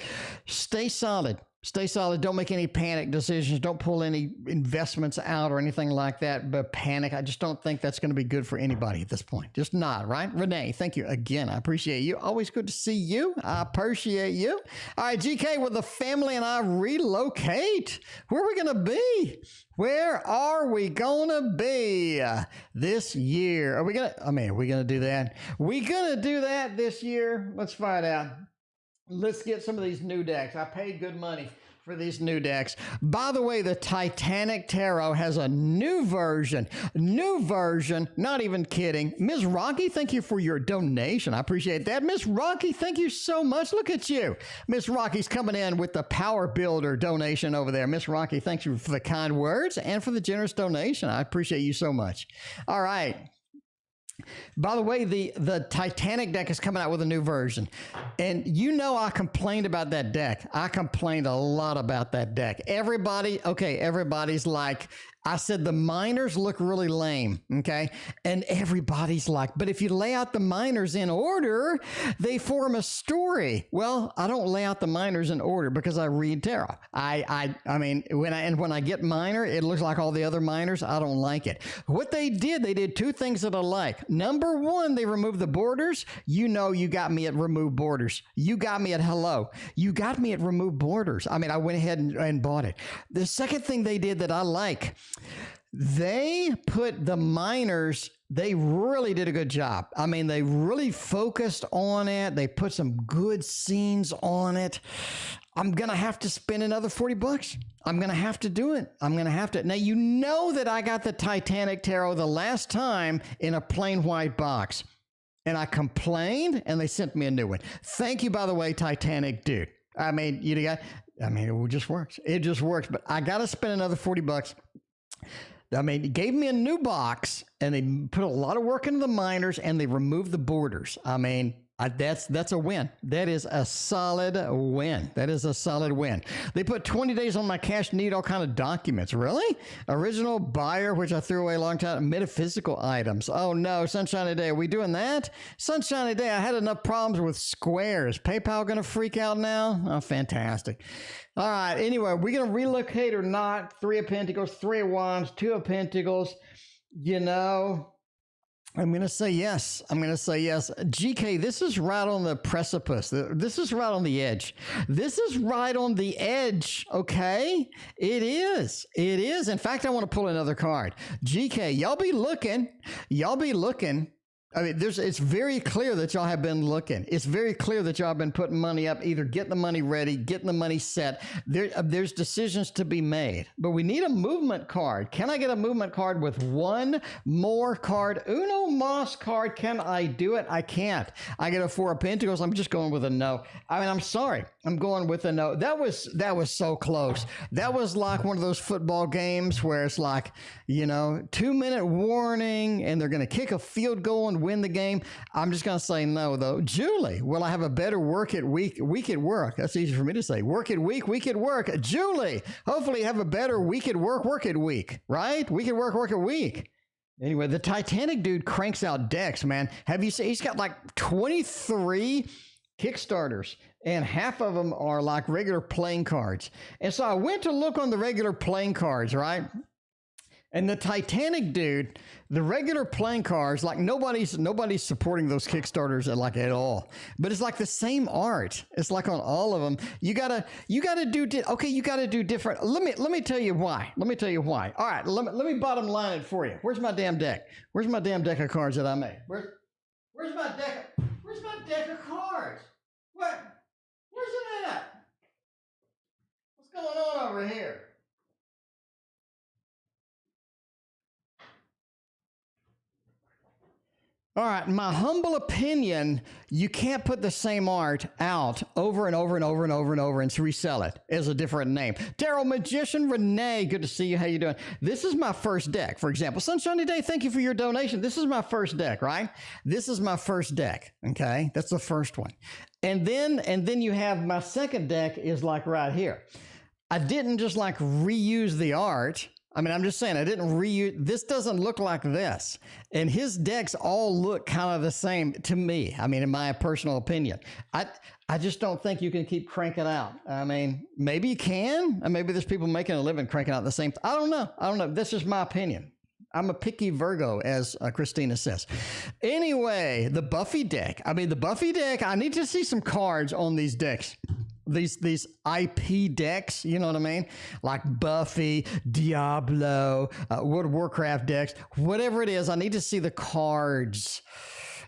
Stay solid. Stay solid. Don't make any panic decisions. Don't pull any investments out or anything like that. But panic, I just don't think that's going to be good for anybody at this point. Just not, right? Renee, thank you again. I appreciate you. Always good to see you. I appreciate you. All right, GK, will the family and I relocate? Where are we going to be? Where are we going to be this year? Are we going to do that? We going to do that this year? Let's find out. Let's get some of these new decks. I paid good money for these new decks. By the way, the Titanic Tarot has a new version. Not even kidding. Ms. Rocky, thank you for your donation. I appreciate that. Ms. Rocky, thank you so much. Look at you. Ms. Rocky's coming in with the Power Builder donation over there. Ms. Rocky, thank you for the kind words and for the generous donation. I appreciate you so much. All right. By the way, the Titanic deck is coming out with a new version. And I complained about that deck. I complained a lot about that deck. Everybody's like, I said the minors look really lame, okay? And everybody's like, but if you lay out the minors in order, they form a story. Well, I don't lay out the minors in order because I read tarot. I mean, when I get minor, it looks like all the other minors. I don't like it. What they did 2 things that I like. Number 1, they removed the borders. You got me at remove borders. You got me at hello. You got me at remove borders. I mean, I went ahead and bought it. The second thing they did that I like, they put the minors They really did a good job. I mean, they really focused on it. They put some good scenes on it. I'm going to have to spend another $40. I'm going to have to do it. I'm going to have to. Now, you know that I got the Titanic Tarot the last time in a plain white box. And I complained, and they sent me a new one. Thank you, by the way, Titanic dude. I mean, it just works. It just works. But I got to spend another $40. I mean, it gave me a new box, and they put a lot of work into the minors, and they removed the borders. I mean, that's a win. That is a solid win. That is a solid win. They put 20 days on my cash, need all kind of documents. Really? Original buyer, which I threw away a long time. Metaphysical items. Oh no, Sunshiny Day. Are we doing that? Sunshiny Day. I had enough problems with squares. PayPal going to freak out now? Oh, fantastic. All right. Anyway, we're going to relocate or not? 3 of Pentacles, 3 of Wands, 2 of Pentacles. You know, I'm going to say yes. I'm going to say yes. GK, this is right on the precipice. This is right on the edge. This is right on the edge, okay? It is. It is. In fact, I want to pull another card. GK, y'all be looking. Y'all be looking. I mean, it's very clear that y'all have been looking. It's very clear that y'all have been putting money up, either getting the money ready, getting the money set. There's decisions to be made, but we need a movement card. Can I get a movement card with one more card? Uno Mas card. Can I do it? I can't. I get a 4 of Pentacles. I'm just going with a no. I mean, I'm sorry. I'm going with a no. That was so close. That was like one of those football games where it's like, 2-minute warning, and they're going to kick a field goal and win the game. I'm just going to say no, though. Julie, will I have a better week at work? That's easy for me to say. Week at work. Julie, hopefully you have a better week at work at week, right? Week at work at week. Anyway, the Titanic dude cranks out decks, man. Have you seen? He's got like 23 Kickstarters, and half of them are like regular playing cards. And so I went to look on the regular playing cards, right? And the Titanic dude, the regular playing cards, like nobody's supporting those Kickstarters at all. But it's like the same art. It's like on all of them. You gotta do different. Let me tell you why. All right, let me bottom line it for you. Where's my damn deck? Where's my damn deck of cards that I made? Where's my deck of cards? What? Where's it at? What's going on over here? All right, in my humble opinion, you can't put the same art out over and over and over and over and over and resell it as a different name. Daryl Magician Renee, good to see you. How you doing? This is my first deck, for example. Sunshiny Day, thank you for your donation. This is my first deck, right? This is my first deck, okay? That's the first one. And then you have my second deck is like right here. I didn't just like reuse the art. I mean, I'm just saying, I didn't reuse, this doesn't look like this. And his decks all look kind of the same to me. I mean, in my personal opinion, I just don't think you can keep cranking out. I mean, maybe you can, and maybe there's people making a living cranking out the same. I don't know. This is my opinion. I'm a picky Virgo, as Christina says. Anyway, the Buffy deck. I need to see some cards on these decks. These IP decks, you know what I mean? Like Buffy, Diablo, World of Warcraft decks, whatever it is, I need to see the cards.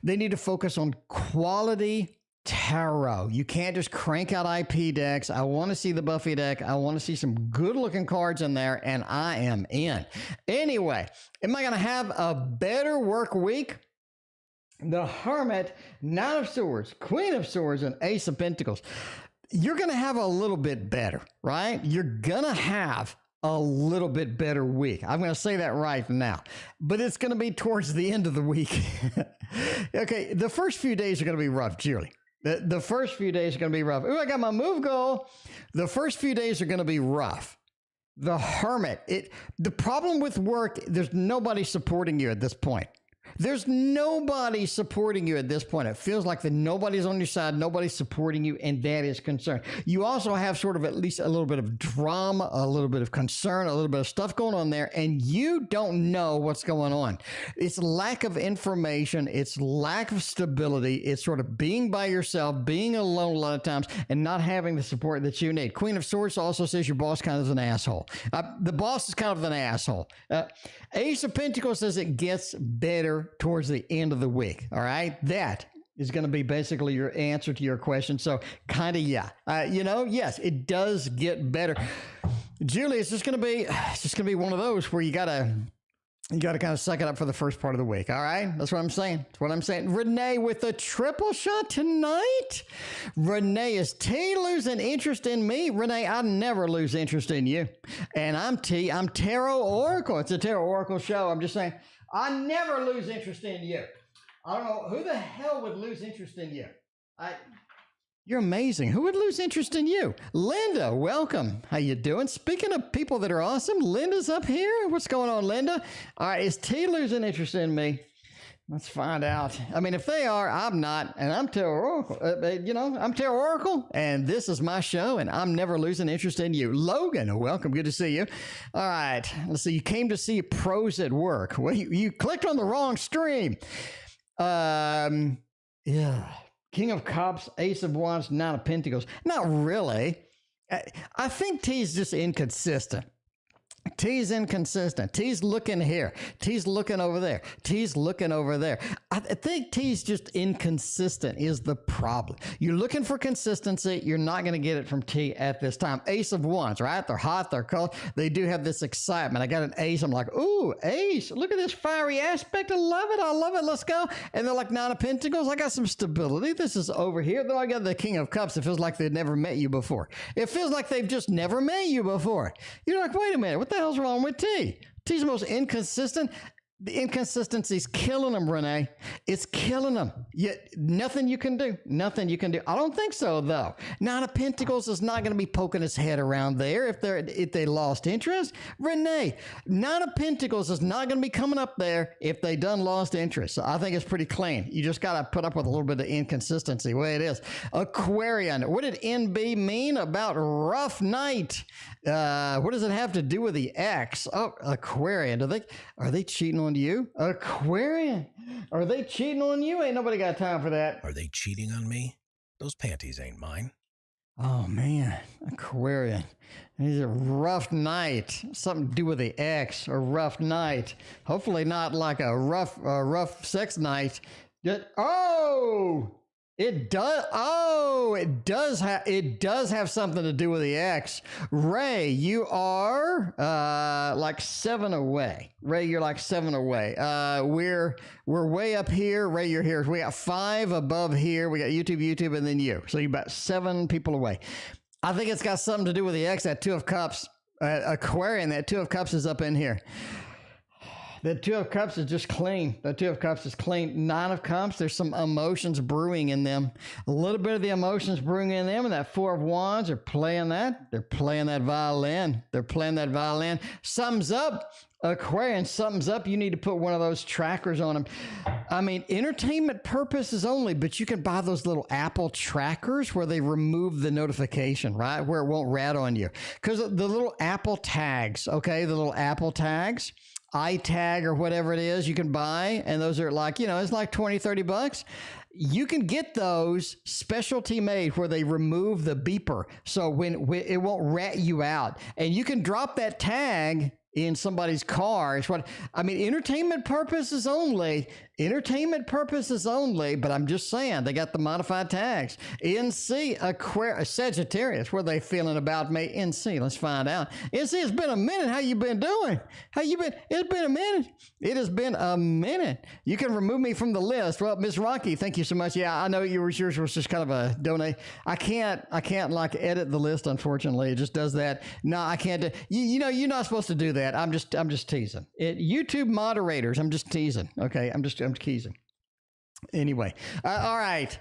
They need to focus on quality tarot. You can't just crank out IP decks. I want to see the Buffy deck. I want to see some good looking cards in there, and I am in. Anyway, am I going to have a better work week? The Hermit, Nine of Swords, Queen of Swords, and Ace of Pentacles. You're going to have a little bit better, right? You're going to have a little bit better week. I'm going to say that right now, but it's going to be towards the end of the week. Okay, the first few days are going to be rough, Julie. The first few days are going to be rough. Ooh, I got my move goal. The first few days are going to be rough. The Hermit, the problem with work, there's nobody supporting you at this point. There's nobody supporting you at this point. It feels like that nobody's on your side, nobody's supporting you, and that is concern. You also have sort of at least a little bit of drama, a little bit of concern, a little bit of stuff going on there, and you don't know what's going on. It's lack of information. It's lack of stability. It's sort of being by yourself, being alone a lot of times, and not having the support that you need. Queen of Swords also says your boss kind of is an asshole. The boss is kind of an asshole. Ace of Pentacles says it gets better better towards the end of the week. All right. That is going to be basically your answer to your question. So kind of, yeah, yes, it does get better. Julie, it's just going to be one of those where you got to kind of suck it up for the first part of the week. All right. That's what I'm saying. That's what I'm saying. Renee with the triple shot tonight. Renee, is T losing interest in me? Renee, I never lose interest in you. And I'm T. I'm Tarot Oracle. It's a Tarot Oracle show. I'm just saying, I never lose interest in you. I don't know who the hell would lose interest in you. You're amazing. Who would lose interest in you? Linda, welcome. How you doing? Speaking of people that are awesome, Linda's up here. What's going on, Linda? All right, is T losing interest in me? Let's find out. I mean, if they are, I'm not, and I'm Tarot Oracle. I'm Tarot Oracle, and this is my show, and I'm never losing interest in you. Logan, welcome. Good to see you. All right, let's see. You came to see pros at work. Well, you clicked on the wrong stream. Yeah. King of Cups, Ace of Wands, Nine of Pentacles. Not really. I think T's just inconsistent. T's inconsistent. T's looking here. T's looking over there. T's looking over there. I think T's just inconsistent is the problem. You're looking for consistency. You're not going to get it from T at this time. Ace of Wands, right? They're hot. They're cold. They do have this excitement. I got an ace. I'm like, ooh, ace. Look at this fiery aspect. I love it. I love it. Let's go. And they're like Nine of Pentacles. I got some stability. This is over here. Then I got the King of Cups. It feels like they've never met you before. It feels like they've just never met you before. You're like, wait a minute. What the hell's wrong with T? T's the most inconsistent. The inconsistency's killing them, Renee. It's killing them. Yet nothing you can do. Nothing you can do. I don't think so, though. Nine of Pentacles is not going to be poking his head around there if they lost interest. Renee, Nine of Pentacles is not going to be coming up there if they done lost interest. So I think it's pretty clean. You just got to put up with a little bit of inconsistency, the way it is. Aquarian, what did NB mean about rough night? What does it have to do with the X? Oh, Aquarian, are they cheating on you? Aquarian, are they cheating on you? Ain't nobody got time for that. Are they cheating on me? Those panties ain't mine. Oh man, Aquarian. It's a rough night. Something to do with the X, a rough night. Hopefully not like a rough sex night. It does have something to do with the X. Ray, you are like 7 away. Ray, you're like 7 away. We're way up here. Ray, you're here. We got 5 above here. We got YouTube, and then you. So you're about 7 people away. I think it's got something to do with the X. That 2 of Cups, Aquarian. That 2 of Cups is up in here. The 2 of Cups is just clean. The 2 of Cups is clean. 9 of Cups, there's some emotions brewing in them. A little bit of the emotions brewing in them. And that 4 of Wands, they're playing that. They're playing that violin. They're playing that violin. Something's up. Aquarian, something's up. You need to put one of those trackers on them. I mean, entertainment purposes only, but you can buy those little Apple trackers where they remove the notification, right? Where it won't rat on you. Because the little Apple tags, okay? The little Apple tags. iTag or whatever it is you can buy, and those are like, it's like $20-$30. You can get those specialty made where they remove the beeper, so when it won't rat you out, and you can drop that tag in somebody's car. It's what I mean. Entertainment purposes only, but I'm just saying they got the modified tags. NC, Aquarius, Sagittarius, what are they feeling about me? NC, let's find out. NC, it's been a minute. How you been doing? It's been a minute. It has been a minute. You can remove me from the list. Well, Miss Rocky, thank you so much. Yeah, I know yours was just kind of a donate. I can't like edit the list, unfortunately. It just does that. No, I can't do, you're not supposed to do that. I'm just teasing. YouTube moderators, I'm just teasing. Okay, I'm teasing. Anyway, all right.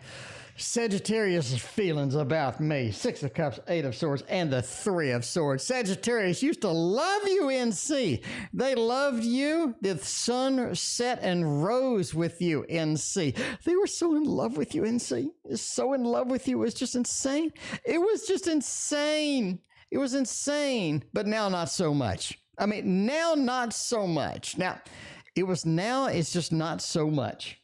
Sagittarius' feelings about me. 6 of Cups, 8 of Swords, and the 3 of Swords. Sagittarius used to love you, NC. They loved you. The sun set and rose with you, NC. They were so in love with you, NC. So in love with you. It was just insane. It was insane. But now not so much. I mean, now not so much. Now, it's just not so much.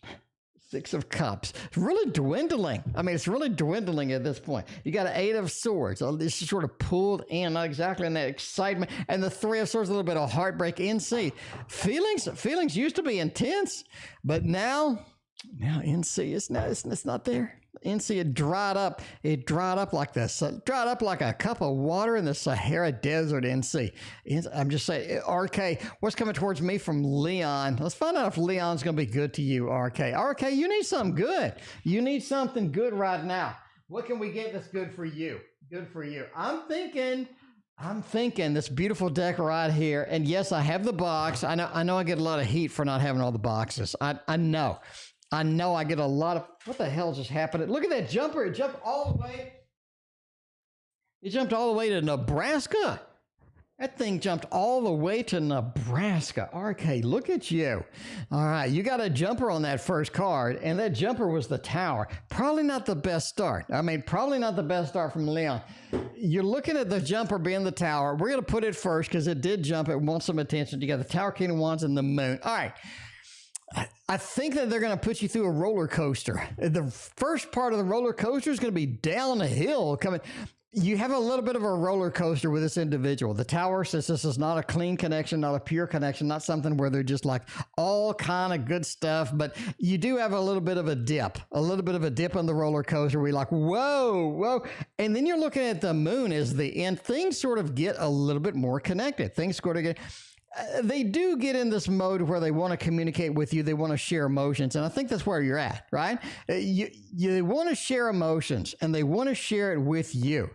Six of Cups. It's really dwindling. I mean, it's really dwindling at this point. You got an Eight of Swords. This is sort of pulled in, not exactly in that excitement. And the Three of Swords, a little bit of heartbreak. NC. Feelings used to be intense, but now NC it's not there. NC it dried up. It dried up like this. Dried up like a cup of water in the Sahara Desert. NC. I'm just saying. RK, what's coming towards me from Leon? Let's find out if Leon's going to be good to you. RK, you need something good. You need something good right now. What can we get that's good for you? Good for you. I'm thinking this beautiful deck right here. And yes, I have the box. I know I get a lot of heat for not having all the boxes. I know I get a lot of, what the hell just happened? Look at that jumper. It jumped all the way. It jumped all the way to Nebraska. That thing jumped all the way to Nebraska. RK, look at you. All right, you got a jumper on that first card, and that jumper was the Tower. Probably not the best start. Probably not the best start from Leon. You're looking at the jumper being the Tower. We're going to put it first because it did jump. It wants some attention. You got the Tower, King of Wands, and the Moon. All right. I think that they're going to put you through a roller coaster. The first part of the roller coaster is going to be down a hill coming. You have a little bit of a roller coaster with this individual. The Tower says this is not a clean connection, not a pure connection, not something where they're just like all kind of good stuff. But you do have a little bit of a dip on the roller coaster where you're like, whoa. And then you're looking at the Moon as the end. Things sort of get a little bit more connected. Things sort of get... they do get in this mode where they want to communicate with you. They want to share emotions. And I think that's where you're at, right? You want to share emotions and they want to share it with you.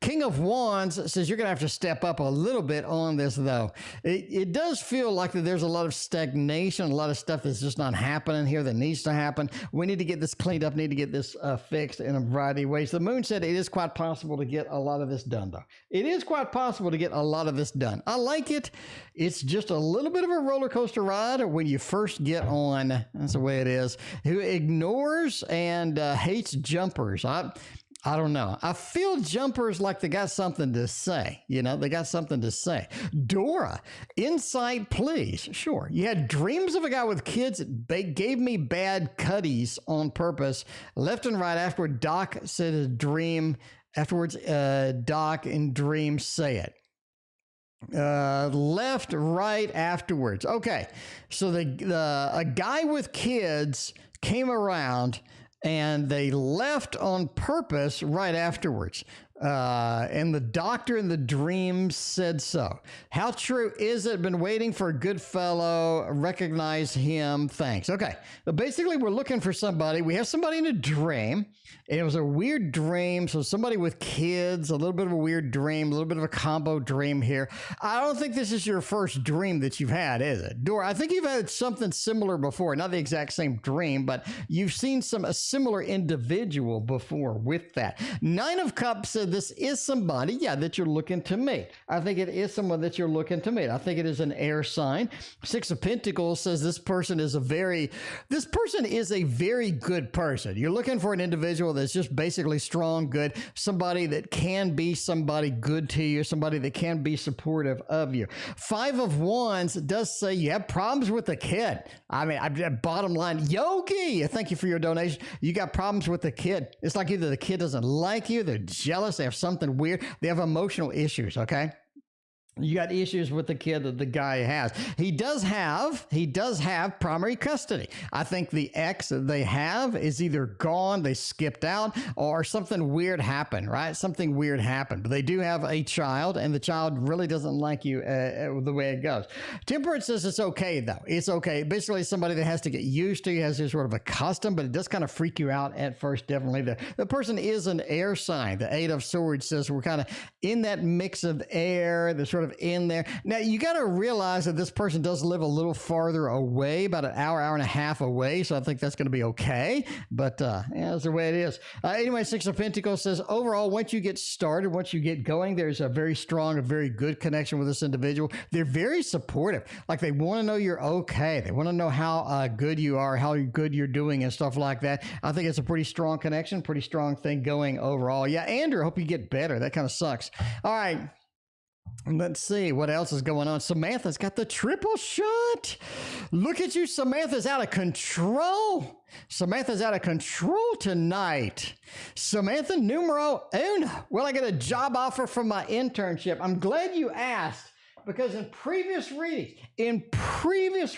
King of Wands says you're going to have to step up a little bit on this, though. It does feel like that there's a lot of stagnation, a lot of stuff that's just not happening here that needs to happen. We need to get this cleaned up, need to get this fixed in a variety of ways. The Moon said it is quite possible to get a lot of this done, though. It is quite possible to get a lot of this done. I like it. It's just a little bit of a roller coaster ride when you first get on. That's the way it is. Who ignores and hates jumpers. I don't know. I feel jumpers like they got something to say. They got something to say. Dora, insight, please. Sure. You had dreams of a guy with kids that gave me bad cutties on purpose. Left and right afterward, Doc said a dream. Afterwards, Doc and dream say it. Left, right afterwards. Okay. So a guy with kids came around and they left on purpose right afterwards. And the doctor in the dream said so. How true is it? Been waiting for a good fellow. Recognize him. Thanks. Okay. But basically, we're looking for somebody. We have somebody in a dream. And it was a weird dream. So somebody with kids, a little bit of a weird dream, a little bit of a combo dream here. I don't think this is your first dream that you've had, is it? Dora, I think you've had something similar before. Not the exact same dream, but you've seen a similar individual before with that. Nine of Cups said this is somebody, that you're looking to meet. I think it is someone that you're looking to meet. I think it is an air sign. Six of Pentacles says this person is a very good person. You're looking for an individual that's just basically strong, good, somebody that can be somebody good to you, somebody that can be supportive of you. Five of Wands does say you have problems with the kid. Bottom line, Yogi, thank you for your donation. You got problems with the kid. It's like either the kid doesn't like you, they're jealous, they have something weird, they have emotional issues, okay? You got issues with the kid that the guy has. He does have primary custody. I think the ex that they have is either gone, they skipped out, or something weird happened, right? Something weird happened. But they do have a child, and the child really doesn't like you the way it goes. Temperance says it's okay, though. It's okay. Basically, somebody that has to get used to, has this sort of a custom, but it does kind of freak you out at first, definitely. The person is an air sign. The Eight of Swords says we're kind of in that mix of air, the sort of in there. Now, you got to realize that this person does live a little farther away, about an hour and a half away, so I think that's going to be okay, but that's the way it is. Anyway, Six of Pentacles says, overall, once you get started, once you get going, there's a very strong, a very good connection with this individual. They're very supportive. Like, they want to know you're okay. They want to know how good you are, how good you're doing, and stuff like that. I think it's a pretty strong connection, pretty strong thing going overall. Yeah, Andrew, I hope you get better. That kind of sucks. All right. Let's see what else is going on. Samantha's got the triple shot. Look at you. Samantha's out of control. Samantha's out of control tonight. Samantha numero uno. Will I get a job offer from my internship? I'm glad you asked, because in previous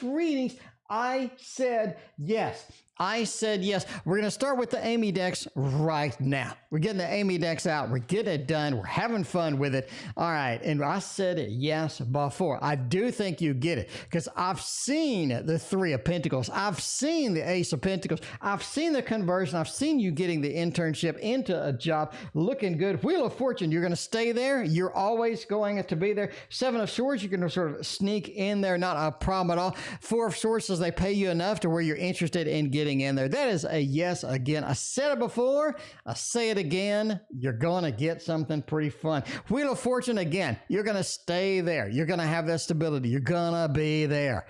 readings, I said yes. I said yes. We're going to start with the Amy decks right now. We're getting the Amy decks out. We're getting it done. We're having fun with it. All right. And I said it yes before. I do think you get it, because I've seen the Three of Pentacles. I've seen the Ace of Pentacles. I've seen the conversion. I've seen you getting the internship into a job looking good. Wheel of Fortune, you're going to stay there. You're always going to be there. Seven of Swords, you can sort of sneak in there. Not a problem at all. Four of Swords says they pay you enough to where you're interested in getting in there. That is a yes again. I said it before. I say it again. You're going to get something pretty fun. Wheel of Fortune again. You're going to stay there. You're going to have that stability. You're going to be there.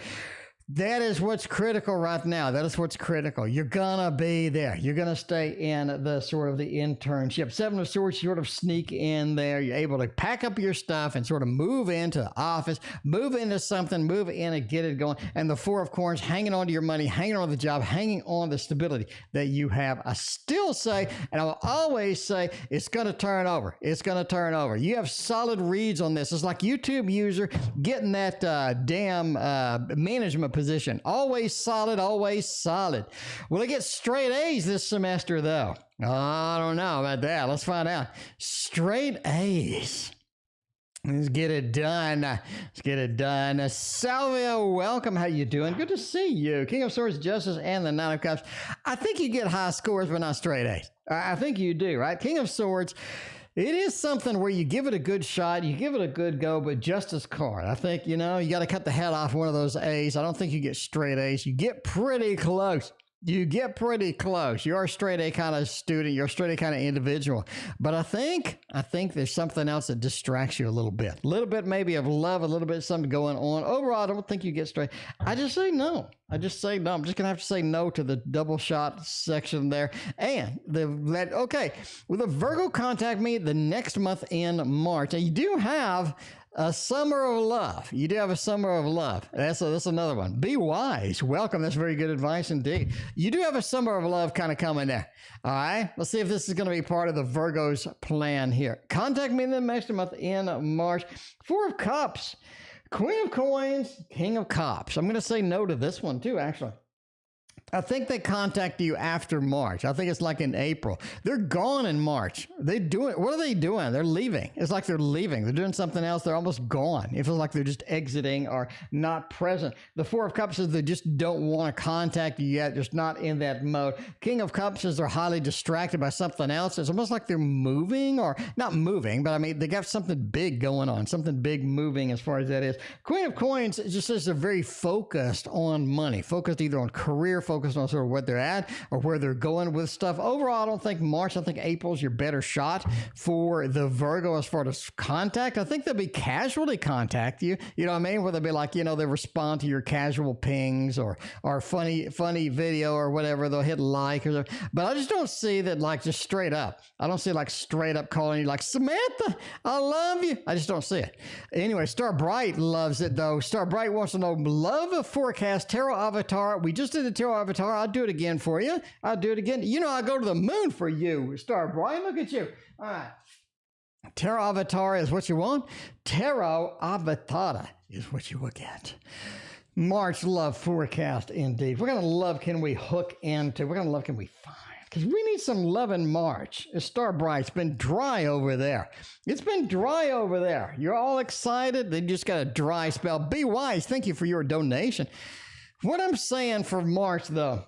That is what's critical right now. That is what's critical. You're going to be there. You're going to stay in the sort of the internship. Seven of Swords, you sort of sneak in there. You're able to pack up your stuff and sort of move into the office, move into something, move in and get it going. And the Four of Coins, hanging on to your money, hanging on to the job, hanging on the stability that you have. I still say, and I will always say, it's going to turn over. It's going to turn over. You have solid reads on this. It's like YouTube user getting that damn management position. Always solid, always solid. Will it get straight A's this semester, though? I don't know about that. Let's find out. Straight A's. Let's get it done. Let's get it done. Salvia, welcome. How you doing? Good to see you. King of Swords, Justice, and the Nine of Cups. I think you get high scores, but not straight A's. I think you do, right? King of Swords. It is something where you give it a good shot, you give it a good go, but Justice card. I think, you know, you got to cut the head off one of those A's. I don't think you get straight A's. You get pretty close. You get pretty close. You're a straight A kind of student. You're a straight A kind of individual. But I think there's something else that distracts you a little bit. A little bit maybe of love, a little bit of something going on. Overall, I don't think you get straight. I just say no. I'm just going to have to say no to the double shot section there. And okay, with a Virgo, contact me the next month in March. Now, you do have a summer of love. You do have a summer of love. That's another one. Be wise. Welcome. That's very good advice indeed. You do have a summer of love kind of coming there. All right. Let's see if this is going to be part of the Virgo's plan here. Contact me the next month in March. Four of Cups, Queen of Coins, King of Cups. I'm going to say no to this one too, actually. I think they contact you after March. I think it's like in April. They're gone in March. What are they doing? They're leaving. It's like they're leaving. They're doing something else. They're almost gone. It feels like they're just exiting or not present. The Four of Cups says they just don't want to contact you yet. Just not in that mode. King of Cups says they're highly distracted by something else. It's almost like they're moving, or not moving, but I mean, they got something big going on, something big moving as far as that is. Queen of Coins just says they're very focused on money, focused either on career, focused on sort of what they're at or where they're going with stuff. Overall, I don't think March. I think April's your better shot for the Virgo as far as contact. I think they'll be casually contact you. You know what I mean? Where they'll be like, you know, they respond to your casual pings or funny video or whatever. They'll hit like or something. But I just don't see that like just straight up. I don't see like straight up calling you like, Samantha, I love you. I just don't see it. Anyway, Star Bright loves it though. Star Bright wants to know love forecast, tarot avatar. We just did the tarot avatar. I'll do it again for you. I'll do it again. You know, I go to the moon for you, Star Bright. Look at you. All right. Tarot avatar is what you want. Tarot avatar is what you will get. March love forecast indeed. What kind of love can we hook into? What kind of love can we find? Because we need some love in March. It's Star Bright. It's been dry over there. It's been dry over there. You're all excited. They just got a dry spell. Be wise. Thank you for your donation. What I'm saying for March, though,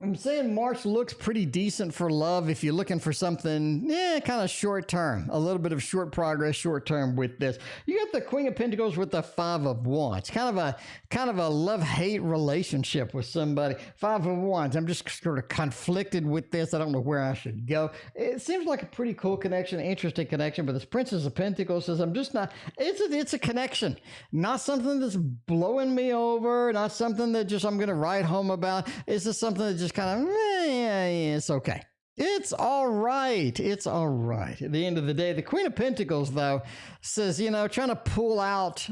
I'm saying March looks pretty decent for love if you're looking for something, kind of short term, a little bit of short progress, short term with this. You got the Queen of Pentacles with the Five of Wands, kind of a love-hate relationship with somebody. Five of Wands. I'm just sort of conflicted with this. I don't know where I should go. It seems like a pretty cool connection, interesting connection, but this Princess of Pentacles says I'm just not. It's a connection, not something that's blowing me over, not something that just I'm going to write home about. It's just something that just kind of, it's okay. It's all right. It's all right. At the end of the day, the Queen of Pentacles, though, says, trying to pull out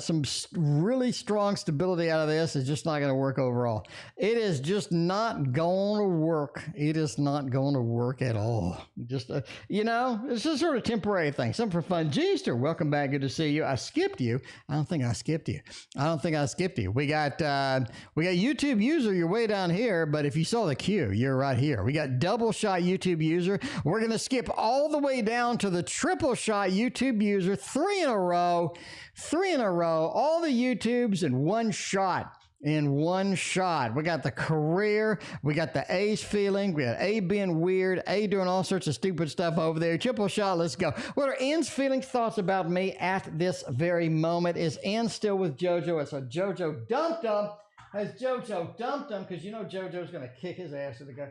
some really strong stability out of this is just not going to work overall. It is just not going to work. It is not going to work at all. Just, it's just sort of temporary thing. Something for fun. Jeester, welcome back. Good to see you. I skipped you. I don't think I skipped you. We got YouTube user. You're way down here, but if you saw the queue, you're right here. We got double shot YouTube user. We're going to skip all the way down to the triple shot YouTube user. Three in a row. All the YouTubes in one shot. We got the career. We got the A's feeling. We got A being weird. A doing all sorts of stupid stuff over there. Triple shot. Let's go. What are N's feelings, thoughts about me at this very moment? Is N still with JoJo? It's a JoJo dumped him. Has JoJo dumped him? Because JoJo's going to kick his ass to the curb.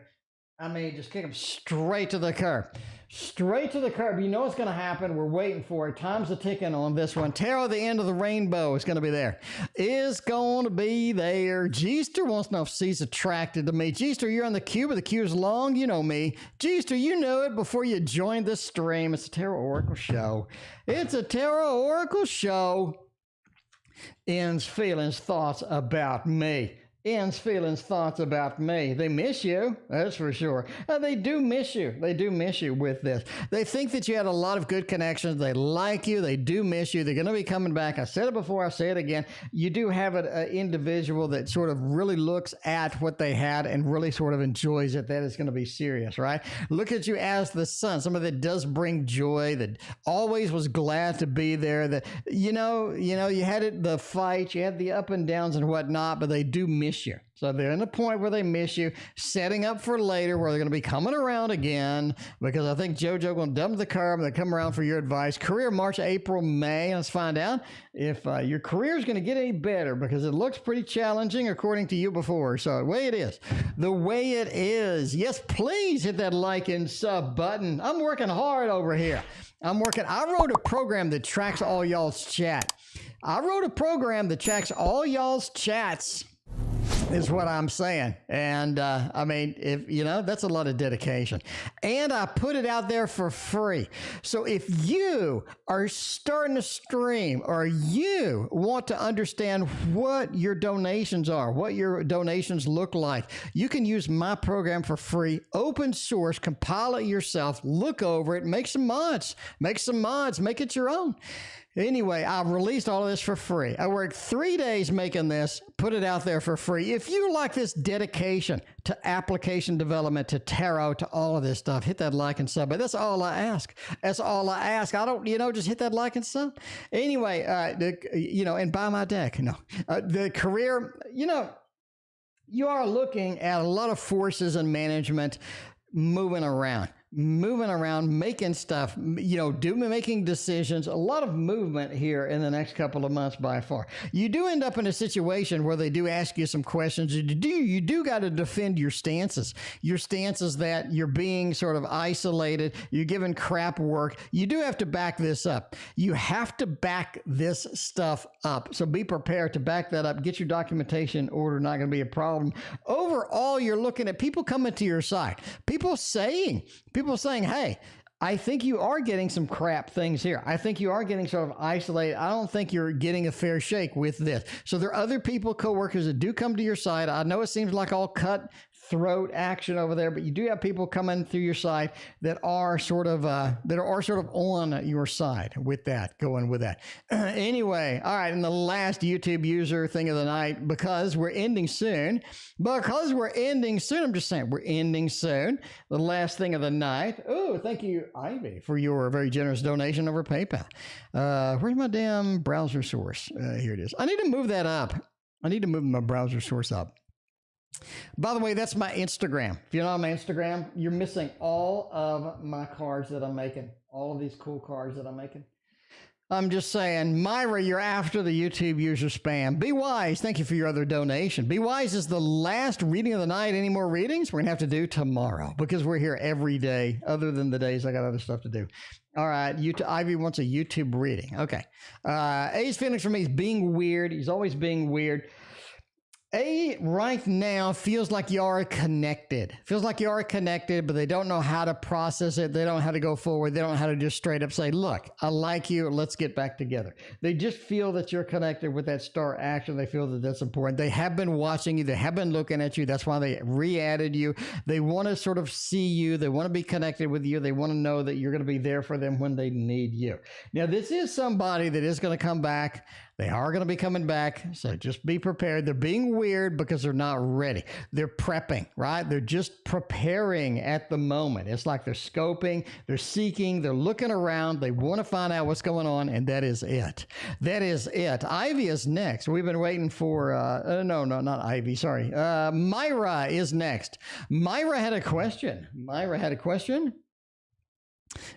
Just kick him straight to the curb. Straight to the curb. You know what's going to happen. We're waiting for it. Time's a ticking on this one. Tarot, the end of the rainbow is going to be there. Is going to be there. Jeester wants to know if C's attracted to me. Jeester, you're on the queue, but the queue's long. You know me. Jeester, you know it before you joined the stream. It's a Tarot Oracle show. It's a Tarot Oracle show. N's feelings, thoughts about me. N's feelings, thoughts about me. They miss you, that's for sure. They do miss you. They do miss you with this. They think that you had a lot of good connections. They like you. They do miss you. They're going to be coming back. I said it before. I say it again. You do have an individual that sort of really looks at what they had and really sort of enjoys it. That is going to be serious, right? Look at you as the sun. Somebody that does bring joy, that always was glad to be there. That, you had the fight, you had the up and downs and whatnot, but they do miss you. So they're in a point where they miss you, setting up for later where they're going to be coming around again, because I think JoJo going to dump the curb and they come around for your advice. Career March, April, May. Let's find out if your career is going to get any better, because it looks pretty challenging according to you before. So the way it is. Yes, please hit that like and sub button. I'm working hard over here. I wrote a program that tracks all y'all's chat. Is what I'm saying. And that's a lot of dedication. And I put it out there for free. So if you are starting to stream, or you want to understand what your donations are, what your donations look like, you can use my program for free, open source, compile it yourself, look over it, make some mods, make it your own. Anyway, I've released all of this for free. I worked 3 days making this, put it out there for free. If you like this dedication to application development, to tarot, to all of this stuff, hit that like and sub. But that's all I ask. I don't, just hit that like and sub. Anyway, and buy my deck. The career, you are looking at a lot of forces and management moving around, making stuff, making decisions, a lot of movement here in the next couple of months by far. You do end up in a situation where they do ask you some questions. You do got to defend your stances that you're being sort of isolated. You're giving crap work. You do have to back this up. You have to back this stuff up. So be prepared to back that up. Get your documentation in order. Not going to be a problem. Overall, you're looking at people coming to your side. People saying, hey, I think you are getting some crap things here. I think you are getting sort of isolated. I don't think you're getting a fair shake with this. So there are other people, coworkers, that do come to your side. I know it seems like all cutthroat action over there, but you do have people coming through your side that are sort of on your side with that, going with that. Anyway, all right, and the last YouTube user thing of the night, because we're ending soon, I'm just saying, we're ending soon. The last thing of the night. Oh, thank you, Ivy, for your very generous donation over PayPal. Where's my damn browser source? Here it is. I need to move that up. I need to move my browser source up. By the way, that's my Instagram. If you're not on my Instagram, you're missing all of my cards that I'm making. All of these cool cards that I'm making. I'm just saying, Myra, you're after the YouTube user spam. Be Wise, thank you for your other donation. Be Wise is the last reading of the night. Any more readings? We're going to have to do tomorrow, because we're here every day, other than the days I got other stuff to do. All right, Ivy wants a YouTube reading. Okay. A's feelings for me is being weird. He's always being weird. A right now feels like you are connected. Feels like you are connected, but they don't know how to process it. They don't know how to go forward. They don't know how to just straight up say, look, I like you. Let's get back together. They just feel that you're connected with that star action. They feel that that's important. They have been watching you. They have been looking at you. That's why they re-added you. They want to sort of see you. They want to be connected with you. They want to know that you're going to be there for them when they need you. Now, this is somebody that is going to come back. They are going to be coming back, so just be prepared. They're being weird because they're not ready. They're prepping, right? They're just preparing at the moment. It's like they're scoping, they're seeking, they're looking around. They want to find out what's going on, and that is it. That is it. Ivy is next. We've been waiting for, no, not Ivy, sorry. Myra is next. Myra had a question.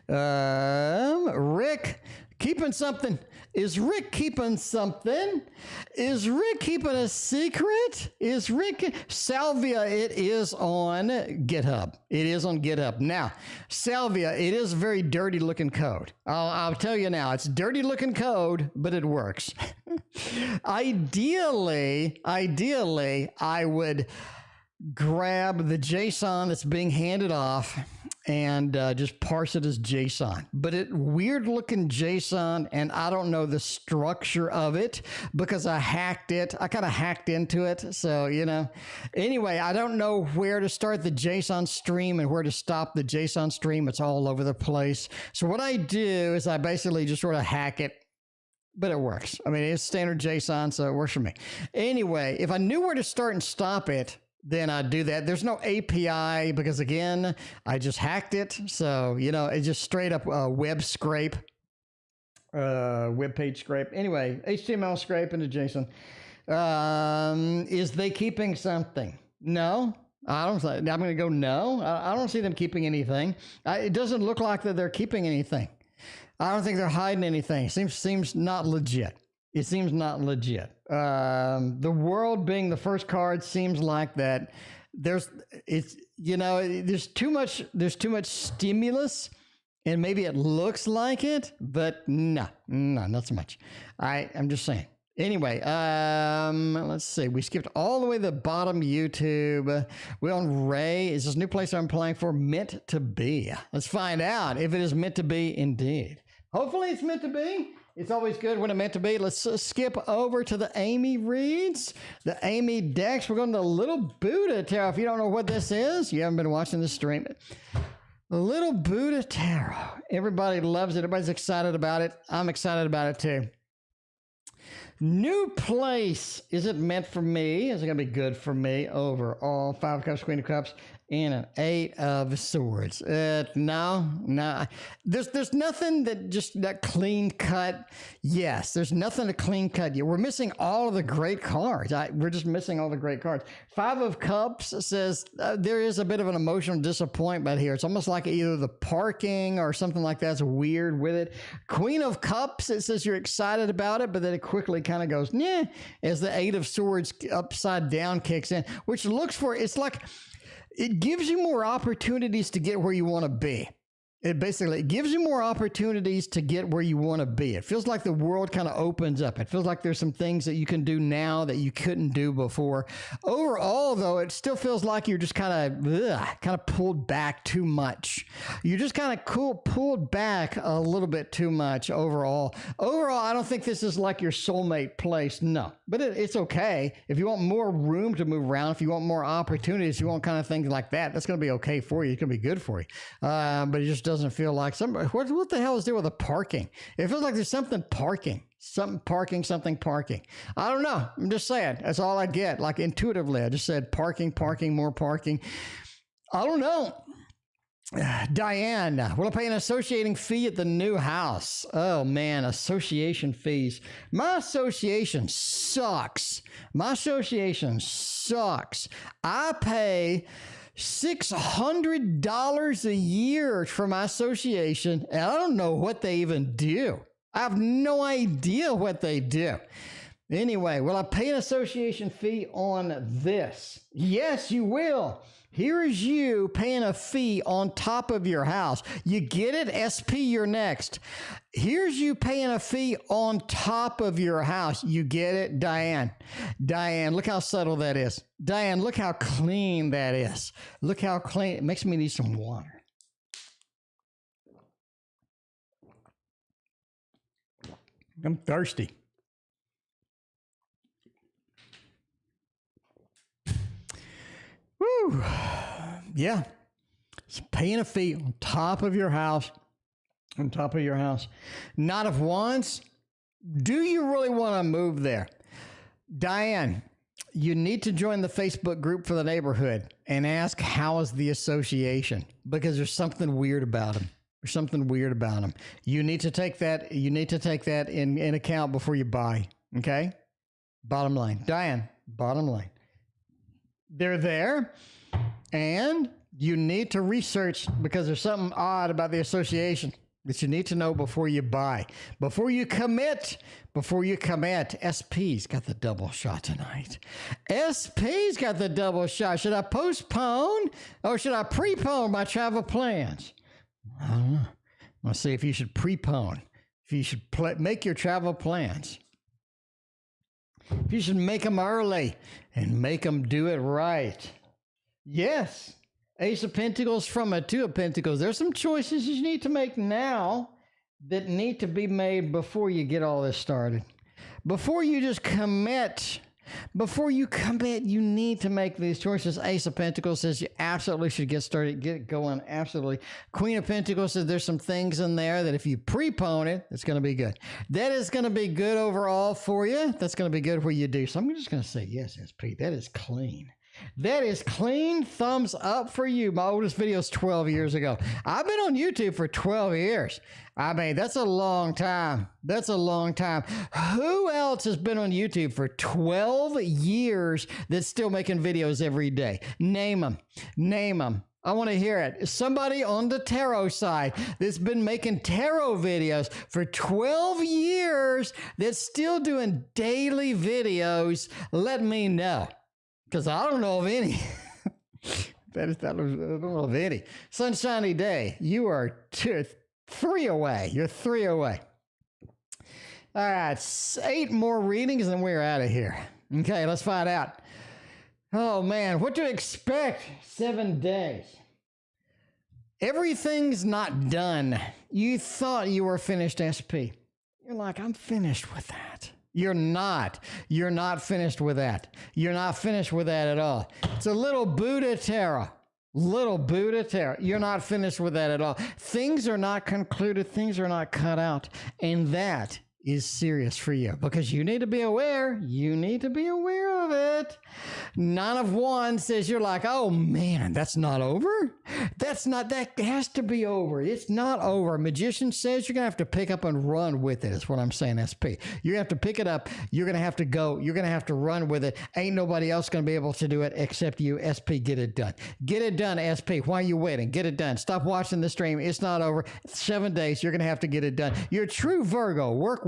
Rick, keeping something. Is Rick keeping something? Is Rick keeping a secret? Is Rick... Salvia, it is on GitHub. It is on GitHub. Now, Salvia, it is very dirty looking code. I'll tell you now, it's dirty looking code, but it works. Ideally, I would grab the JSON that's being handed off and just parse it as JSON. But it weird looking JSON, and I don't know the structure of it because I hacked it. I kind of hacked into it. So, you know, anyway, I don't know where to start the JSON stream and where to stop the JSON stream. It's all over the place. So what I do is I basically just sort of hack it. But it works. I mean, it's standard JSON, so it works for me. Anyway, if I knew where to start and stop it, then I'd do that. There's no API because, again, I just hacked it. So, you know, it's just straight up web scrape, web page scrape. Anyway, HTML scrape into JSON. Is they keeping something? No. I don't. I'm going to go no. I don't see them keeping anything. It doesn't look like that they're keeping anything. I don't think they're hiding anything. Seems not legit. It seems not legit. The world being the first card seems like that. There's too much stimulus, and maybe it looks like it, but no, not so much. I'm just saying. Anyway, let's see. We skipped all the way to the bottom YouTube. We're on Ray. Is this new place I'm playing for meant to be? Let's find out if it is meant to be indeed. Hopefully it's meant to be. It's always good when it's meant to be. Let's skip over to the Amy reads, the Amy decks. We're going to the Little Buddha Tarot. If you don't know what this is, you haven't been watching the stream. The Little Buddha Tarot. Everybody loves it. Everybody's excited about it. I'm excited about it too. New place. Is it meant for me? Is it going to be good for me overall? 5 of Cups, Queen of Cups, and an 8 of Swords. No. There's nothing that clean cut. Yes, there's nothing to clean cut yet. We're missing all of the great cards. We're just missing all the great cards. 5 of Cups says there is a bit of an emotional disappointment here. It's almost like either the parking or something like that's weird with it. Queen of Cups, it says you're excited about it, but then it quickly kind of goes, nah, as the 8 of Swords upside down kicks in, which looks for, it's like, it gives you more opportunities to get where you want to be. It gives you more opportunities to get where you want to be. It feels like the world kind of opens up. It feels like there's some things that you can do now that you couldn't do before. Overall, though, it still feels like you're just kind of pulled back too much. You're just kind of pulled back a little bit too much overall. Overall, I don't think this is like your soulmate place. No, but it's okay. If you want more room to move around, if you want more opportunities, you want kind of things like that, that's going to be okay for you. It's going to be good for you. But it just doesn't feel like somebody. What the hell is there with the parking? It feels like there's something parking. Something parking. I don't know. I'm just saying. That's all I get. Like intuitively, I just said parking, more parking. I don't know. Diane, will I pay an associating fee at the new house? Oh man, association fees. My association sucks. I pay $600 a year for my association, and I don't know what they even do. I have no idea what they do. Anyway, will I pay an association fee on this? Yes, you will. Here is you paying a fee on top of your house. You get it? SP, you're next. Here's you paying a fee on top of your house. You get it? Diane. Diane, look how subtle that is. Diane, look how clean that is. Look how clean. It makes me need some water. I'm thirsty. Woo. Yeah. It's paying a fee on top of your house. On top of your house. Not of Wands. Do you really want to move there? Diane, you need to join the Facebook group for the neighborhood and ask how is the association, because there's something weird about them. There's something weird about them. You need to take that. You need to take that in account before you buy. Okay. Bottom line, Diane. Bottom line. They're there, and you need to research because there's something odd about the association that you need to know before you buy, before you commit. SP's got the double shot tonight. SP's got the double shot. Should I postpone or should I prepone my travel plans? I don't know. Let's see if you should prepone. If you should make your travel plans. If you should make them early and make them do it right. Yes. Ace of Pentacles from a Two of Pentacles. There's some choices you need to make now that need to be made before you get all this started. Before you just commit. Before you commit, you need to make these choices. Ace of Pentacles says you absolutely should get started, get going. Absolutely. Queen of Pentacles says there's some things in there that if you prepone it, it's going to be good. That is going to be good overall for you. That's going to be good where you do. So I'm just going to say, yes, SP, that is clean. That is clean. Thumbs up for you. My oldest video is 12 years ago. I've been on YouTube for 12 years. I mean, that's a long time. That's a long time. Who else has been on YouTube for 12 years that's still making videos every day? Name them. Name them. I want to hear it. Somebody on the tarot side that's been making tarot videos for 12 years that's still doing daily videos, let me know. Because I don't know of any. I don't know of any. Sunshiny day. You are 3 away. You're 3 away. All right. 8 more readings and we're out of here. Okay, let's find out. Oh, man. What to expect? 7 days. Everything's not done. You thought you were finished, SP. You're like, I'm finished with that. You're not. You're not finished with that. You're not finished with that at all. It's a little Buddha tarot. Little Buddha tarot. You're not finished with that at all. Things are not concluded. Things are not cut out. And that is serious for you because you need to be aware. You need to be aware of it. Nine of Wands says you're like, oh man, that's not over. That has to be over. It's not over. Magician says you're going to have to pick up and run with it is what I'm saying, SP. You're going to have to pick it up. You're going to have to go. You're going to have to run with it. Ain't nobody else going to be able to do it except you, SP. Get it done. Get it done, SP. Why are you waiting? Get it done. Stop watching the stream. It's not over. 7 days. You're going to have to get it done. You're a true Virgo. Work.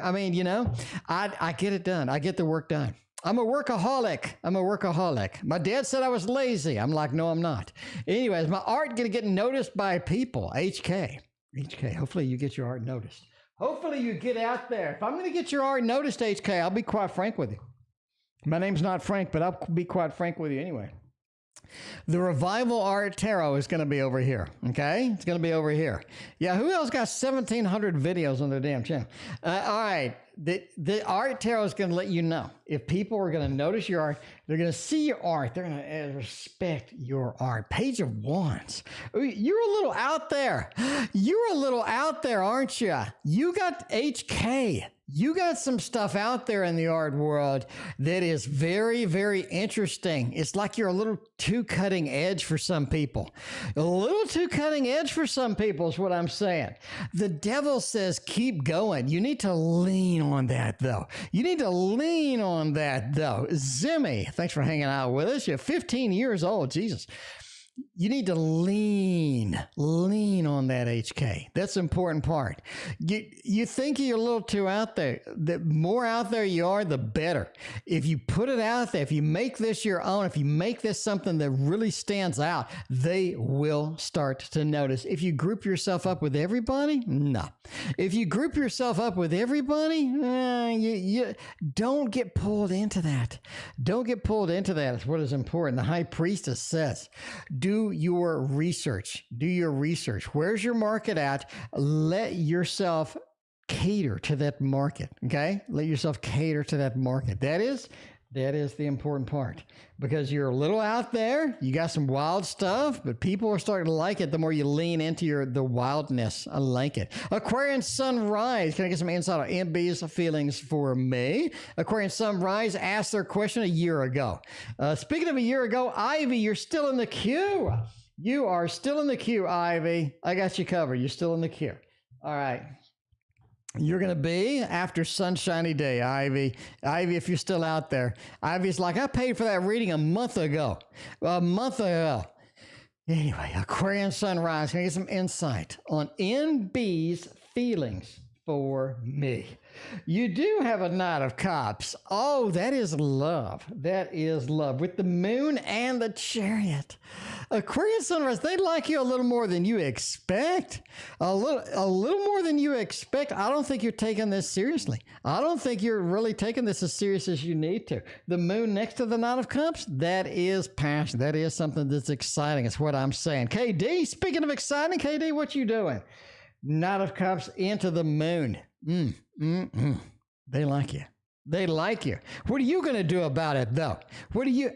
I mean, you know, I get it done. I get the work done. I'm a workaholic. My dad said I was lazy. I'm like, no, I'm not. Anyways, my art going to get noticed by people. HK. Hopefully you get your art noticed. Hopefully you get out there. If I'm going to get your art noticed, HK, I'll be quite frank with you. My name's not Frank, but I'll be quite frank with you anyway. The Revival Art Tarot is going to be over here, okay? It's going to be over here. Yeah, who else got 1,700 videos on their damn channel? All right, the Art Tarot is going to let you know. If people are going to notice your art, they're going to see your art, they're going to respect your art. Page of Wands. You're a little out there. You're a little out there, aren't you? You got HK. You got some stuff out there in the art world that is very, very interesting. It's like you're a little too cutting edge for some people. A little too cutting edge for some people is what I'm saying. The devil says keep going. You need to lean on that, though. Zimmy, thanks for hanging out with us. You're 15 years old. Jesus. You need to lean on that HK. That's the important part. You think you're a little too out there. The more out there you are, the better. If you put it out there, if you make this your own, if you make this something that really stands out, they will start to notice. If you group yourself up with everybody, no. If you group yourself up with everybody, you don't get pulled into that. Don't get pulled into that. It's what is important. The High Priestess says, do your research. Do your research. Where's your market at? Let yourself cater to that market. Okay? Let yourself cater to that market. That is the important part, because you're a little out there. You got some wild stuff, but people are starting to like it the more you lean into the wildness. I like it. Aquarian Sunrise. Can I get some insight on MB's feelings for me? Aquarian Sunrise asked their question a year ago. Speaking of a year ago, Ivy, you're still in the queue. You are still in the queue, Ivy. I got you covered. You're still in the queue. All right. You're going to be after Sunshiny Day, Ivy. Ivy, if you're still out there. Ivy's like, I paid for that reading a month ago. Anyway, Aquarian Sunrise. Can I get some insight on NB's feelings for me? You do have a Knight of Cups. Oh, that is love. That is love. With the Moon and the Chariot. Aquarian Sunrise, they like you a little more than you expect. A little more than you expect. I don't think you're taking this seriously. I don't think you're really taking this as serious as you need to. The Moon next to the Knight of Cups, that is passion. That is something that's exciting. It's what I'm saying. KD, speaking of exciting, KD, what you doing? Knight of Cups into the Moon. They like you. They like you. What are you going to do about it, though?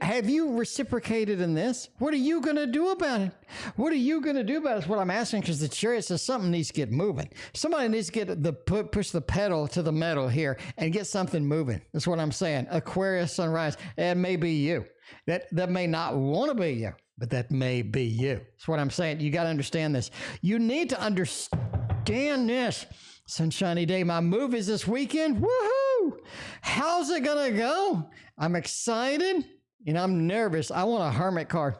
Have you reciprocated in this? What are you going to do about it? What are you going to do about it is what I'm asking, because the Chariot says something needs to get moving. Somebody needs to get push the pedal to the metal here and get something moving. That's what I'm saying. Aquarius Sunrise, that may be you. That may not want to be you, but that may be you. That's what I'm saying. You got to understand this. You need to understand this. Sunshiny Day. My move is this weekend. Woohoo! How's it going to go? I'm excited and I'm nervous. I want a Hermit card.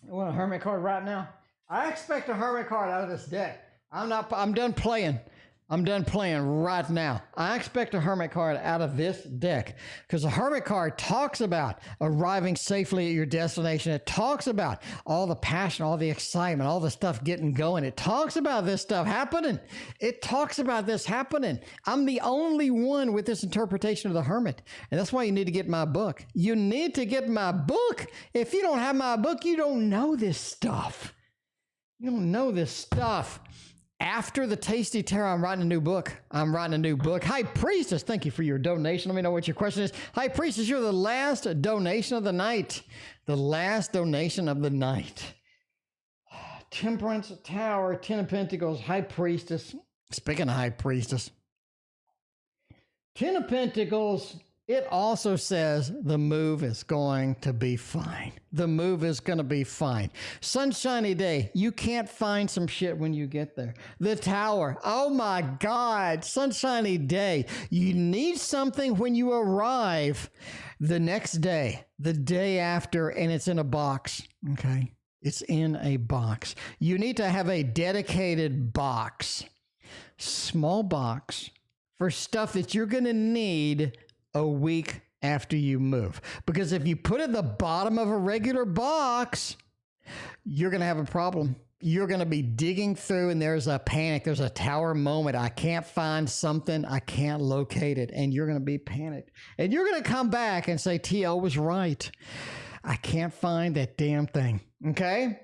I want a Hermit card right now. I expect a Hermit card out of this deck. I'm done playing. I'm done playing right now. I expect a Hermit card out of this deck, because the Hermit card talks about arriving safely at your destination. It talks about all the passion, all the excitement, all the stuff getting going. It talks about this stuff happening. It talks about this happening. I'm the only one with this interpretation of the Hermit, and that's why you need to get my book. You need to get my book. If you don't have my book, you don't know this stuff. You don't know this stuff. After the Tasty Tarot, I'm writing a new book. High Priestess, thank you for your donation. Let me know what your question is. High Priestess, you're the last donation of the night. The last donation of the night. Temperance, Tower, Ten of Pentacles, High Priestess. Speaking of High Priestess. Ten of Pentacles, it also says the move is going to be fine. The move is going to be fine. Sunshiny Day, you can't find some shit when you get there. The Tower, oh my God, Sunshiny Day, you need something when you arrive the next day, the day after, and it's in a box, okay? It's in a box. You need to have a dedicated box, small box, for stuff that you're going to need a week after you move. Because if you put it at the bottom of a regular box, you're going to have a problem. You're going to be digging through and there's a panic. There's a Tower moment. I can't find something. I can't locate it. And you're going to be panicked. And you're going to come back and say, TL was right. I can't find that damn thing. Okay?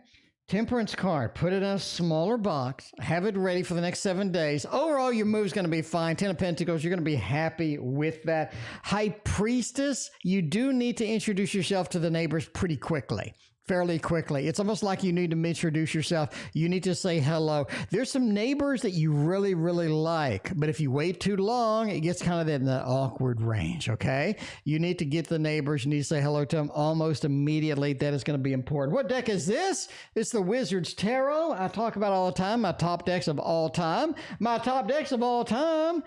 Temperance card, put it in a smaller box, have it ready for the next 7 days. Overall, your move's going to be fine. Ten of Pentacles, you're going to be happy with that. High Priestess, you do need to introduce yourself to the neighbors pretty quickly. Fairly quickly. It's almost like you need to introduce yourself. You need to say hello. There's some neighbors that you really, really like, but if you wait too long, it gets kind of in that awkward range, okay? You need to get the neighbors. You need to say hello to them almost immediately. That is going to be important. What deck is this? It's the Wizard's Tarot. I talk about all the time. My top decks of all time. My top decks of all time.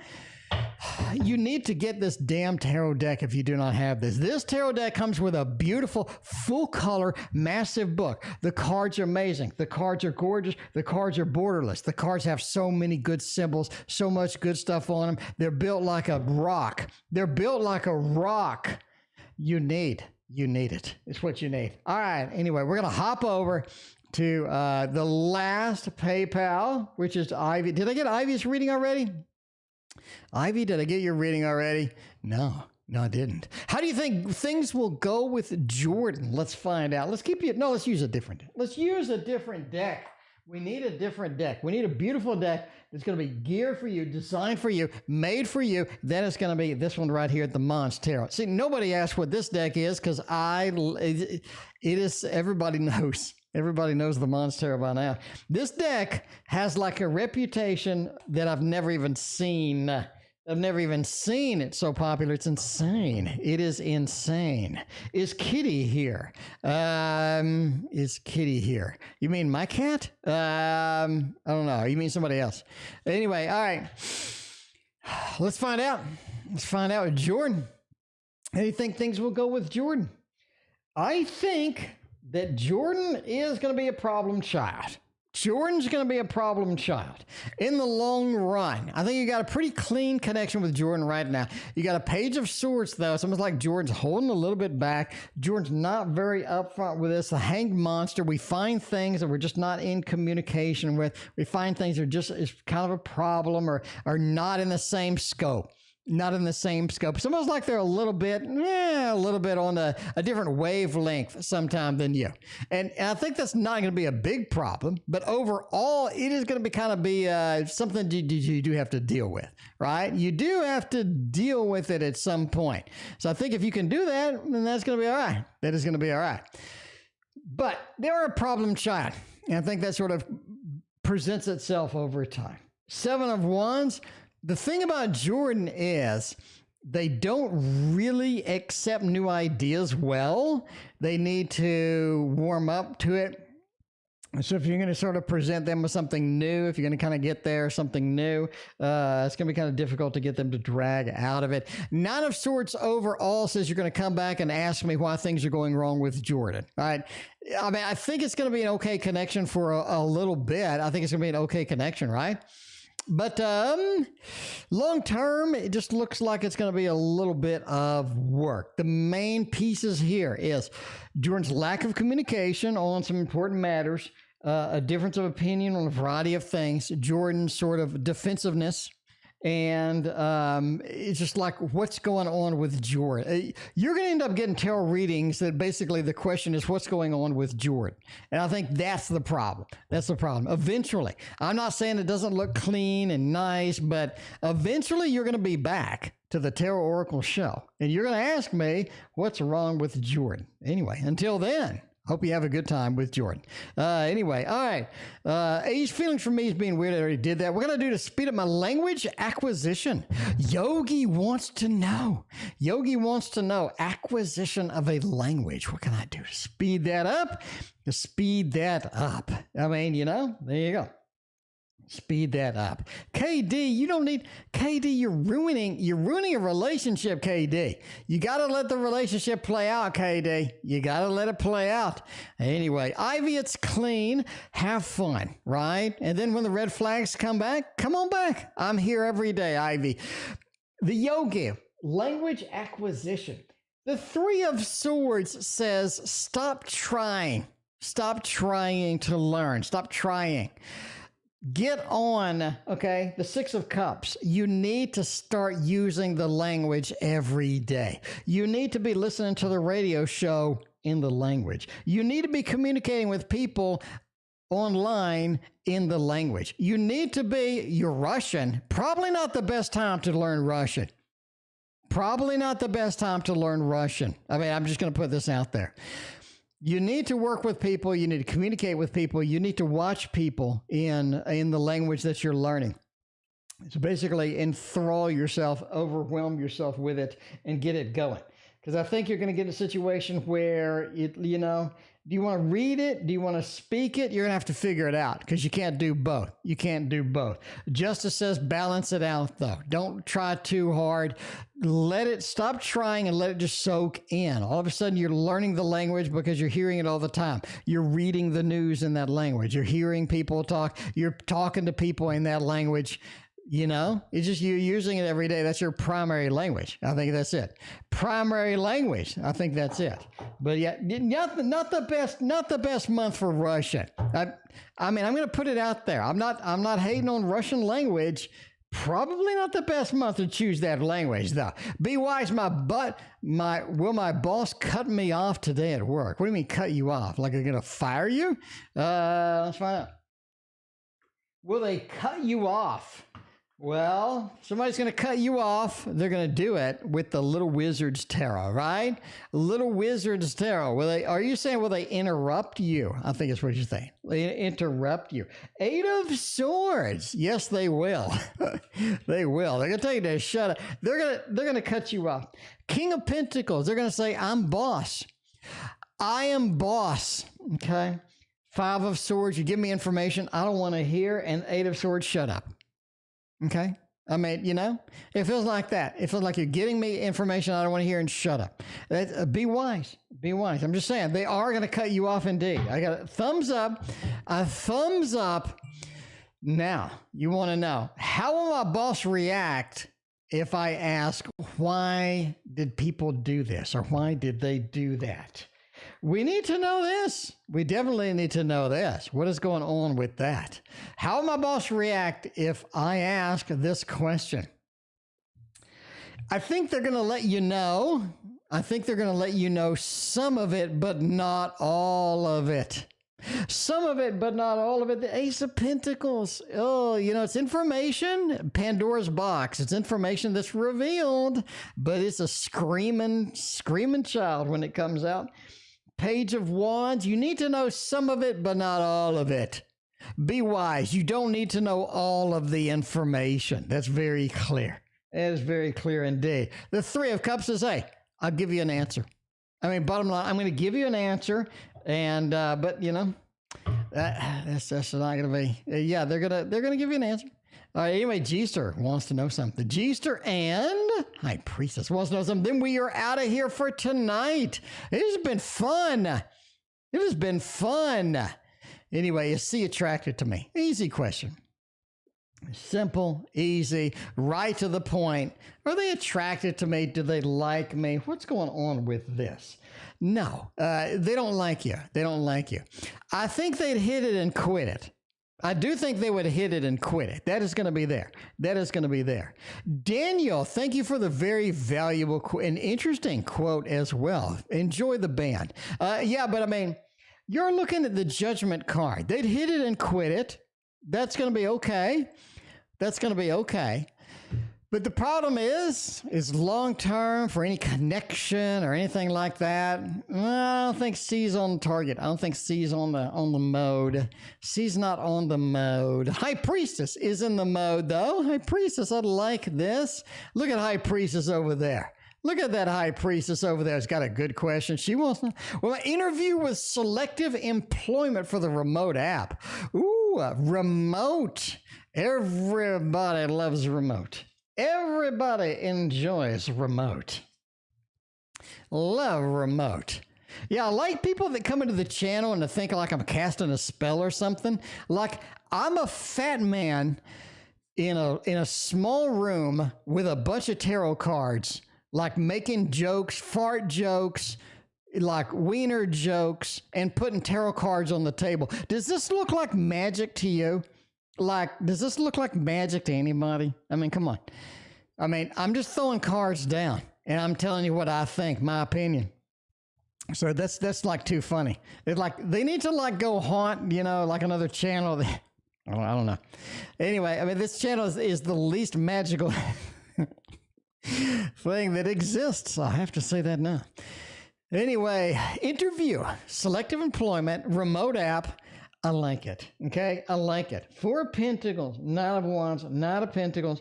You need to get this damn tarot deck if you do not have this. This tarot deck comes with a beautiful, full-color, massive book. The cards are amazing. The cards are gorgeous. The cards are borderless. The cards have so many good symbols, so much good stuff on them. They're built like a rock. They're built like a rock. You need it. It's what you need. All right. Anyway, we're going to hop over to the last PayPal, which is Ivy. Did I get Ivy's reading already? Ivy, did I get your reading already? No, I didn't. How do you think things will go with Jordan? Let's find out. Let's use a different deck. Let's use a different deck. We need a different deck. We need a beautiful deck that's going to be geared for you, designed for you, made for you. Then it's going to be this one right here at the Mons Tarot. See, nobody asked what this deck is because it is, everybody knows. Everybody knows the Mons Tarot by now. This deck has like a reputation that I've never even seen. I've never even seen it so popular. It's insane. It is insane. Is Kitty here? Is Kitty here? You mean my cat? I don't know. You mean somebody else? Anyway, all right. Let's find out. Let's find out with Jordan. How do you think things will go with Jordan? I think that Jordan is going to be a problem child. Jordan's going to be a problem child in the long run. I think you got a pretty clean connection with Jordan right now. You got a Page of Swords, though. It's almost like Jordan's holding a little bit back. Jordan's not very upfront with this. The Hanged Monster, we find things that we're just not in communication with. We find things that are just is kind of a problem or not in the same scope. Not in the same scope. It's almost like they're a little bit on a different wavelength sometime than you. And I think that's not going to be a big problem, but overall, it is going to be something you do have to deal with, right? You do have to deal with it at some point. So I think if you can do that, then that's going to be all right. That is going to be all right. But they're a problem child. And I think that sort of presents itself over time. 7 of Wands. The thing about Jordan is they don't really accept new ideas well. They need to warm up to it. So if you're going to sort of present them with something new, if you're going to kind of get there, something new, it's going to be kind of difficult to get them to drag out of it. 9 of Swords overall says you're going to come back and ask me why things are going wrong with Jordan. All right. I mean, I think it's going to be an okay connection for a little bit. I think it's going to be an okay connection, right? But long term, it just looks like it's going to be a little bit of work. The main pieces here is Jordan's lack of communication on some important matters, a difference of opinion on a variety of things, Jordan's sort of defensiveness, and it's just like, what's going on with Jordan? You're going to end up getting tarot readings that basically the question is, what's going on with Jordan? And I think that's the problem. That's the problem. Eventually, I'm not saying it doesn't look clean and nice, but eventually you're going to be back to the Tarot Oracle show. And you're going to ask me, what's wrong with Jordan? Anyway, until then, hope you have a good time with Jordan. Anyway, all right. Age feelings for me is being weird. I already did that. We're going to do to speed up my language acquisition. Yogi wants to know. Yogi wants to know acquisition of a language. What can I do to speed that up? To speed that up. I mean, there you go. Speed that up. KD, you don't need KD, you're ruining a relationship, KD. You got to let the relationship play out, KD. You got to let it play out. Anyway, Ivy, it's clean. Have fun, right? And then when the red flags come back, come on back. I'm here every day, Ivy. The Yogi, language acquisition. The 3 of Swords says, stop trying. Stop trying to learn. Stop trying. Get on, okay, the 6 of Cups. You need to start using the language every day. You need to be listening to the radio show in the language. You need to be communicating with people online in the language. You need to be, you're Russian, probably not the best time to learn Russian. Probably not the best time to learn Russian. I mean, I'm just going to put this out there. You need to work with people. You need to communicate with people. You need to watch people in the language that you're learning. So basically enthrall yourself, overwhelm yourself with it, and get it going. because I think you're going to get a situation where, do you want to read it? Do you want to speak it? You're going to have to figure it out because you can't do both. You can't do both. Justice says balance it out, though. Don't try too hard. Stop trying and let it just soak in. All of a sudden, you're learning the language because you're hearing it all the time. You're reading the news in that language. You're hearing people talk. You're talking to people in that language. It's just you're using it every day. That's your primary language. I think that's it. Primary language. I think that's it. But yeah, not the best month for Russian. I'm going to put it out there. I'm not hating on Russian language. Probably not the best month to choose that language, though. Be wise, will my boss cut me off today at work? What do you mean cut you off? Like they're going to fire you? Let's find out. Will they cut you off? Well, somebody's going to cut you off. They're going to do it with the Little Wizard's Tarot, right? Little Wizard's Tarot. Are you saying, will they interrupt you? I think it's what you're saying. They interrupt you. 8 of Swords. Yes, they will. They will. They're going to tell you to shut up. They're going to cut you off. King of Pentacles. They're going to say, I'm boss. I am boss. Okay. 5 of Swords. You give me information I don't want to hear. And 8 of Swords, shut up. Okay. It feels like that. It feels like you're getting me information I don't want to hear and shut up. Be wise. Be wise. I'm just saying they are going to cut you off indeed. I got a thumbs up. A thumbs up. Now, you want to know, how will my boss react if I ask, why did people do this? Or why did they do that? We need to know this. We definitely need to know this. What is going on with that? How will my boss react if I ask this question? I think they're going to let you know. I think they're going to let you know some of it, but not all of it. Some of it, but not all of it. The Ace of Pentacles. Oh, it's information. Pandora's box. It's information that's revealed, but it's a screaming child when it comes out. Page of Wands. You need to know some of it, but not all of it. Be wise. You don't need to know all of the information. That's very clear. It is very clear indeed. The 3 of Cups is, hey, I'll give you an answer. Bottom line, I'm going to give you an answer. And, but that's not going to be, they're going to give you an answer. All right, anyway, G-Star wants to know something. G-Star and High Priestess wants to know something. Then we are out of here for tonight. It has been fun. It has been fun. Anyway, is C attracted to me? Easy question. Simple, easy, right to the point. Are they attracted to me? Do they like me? What's going on with this? No, they don't like you. They don't like you. I think they'd hit it and quit it. I do think they would hit it and quit it. That is going to be there. That is going to be there. Daniel, thank you for the very valuable and interesting quote as well. Enjoy the band. But you're looking at the Judgment card. They'd hit it and quit it. That's going to be okay. That's going to be okay. But the problem is long-term for any connection or anything like that. I don't think C's on target. I don't think C's on the mode. C's not on the mode. High Priestess is in the mode, though. High Priestess, I like this. Look at High Priestess over there. Look at that High Priestess over there. It's got a good question. She wants to, an interview with selective employment for the remote app. Ooh, remote. Everybody loves remote. Everybody enjoys remote. Love remote. Yeah, I like people that come into the channel and to think like I'm casting a spell or something. Like I'm a fat man in a small room with a bunch of tarot cards, like making jokes, fart jokes, like wiener jokes, and putting tarot cards on the table. Does this look like magic to you? Like, does this look like magic to anybody? Come on. I'm just throwing cards down and I'm telling you what I think, my opinion. So that's like too funny. It's like, they need to like go haunt, like another channel. I don't know. Anyway, this channel is the least magical thing that exists. I have to say that now. Anyway, interview, selective employment, remote app. I like it. Okay, I like it. 4 of Pentacles, Knight of Wands, Knight of Pentacles,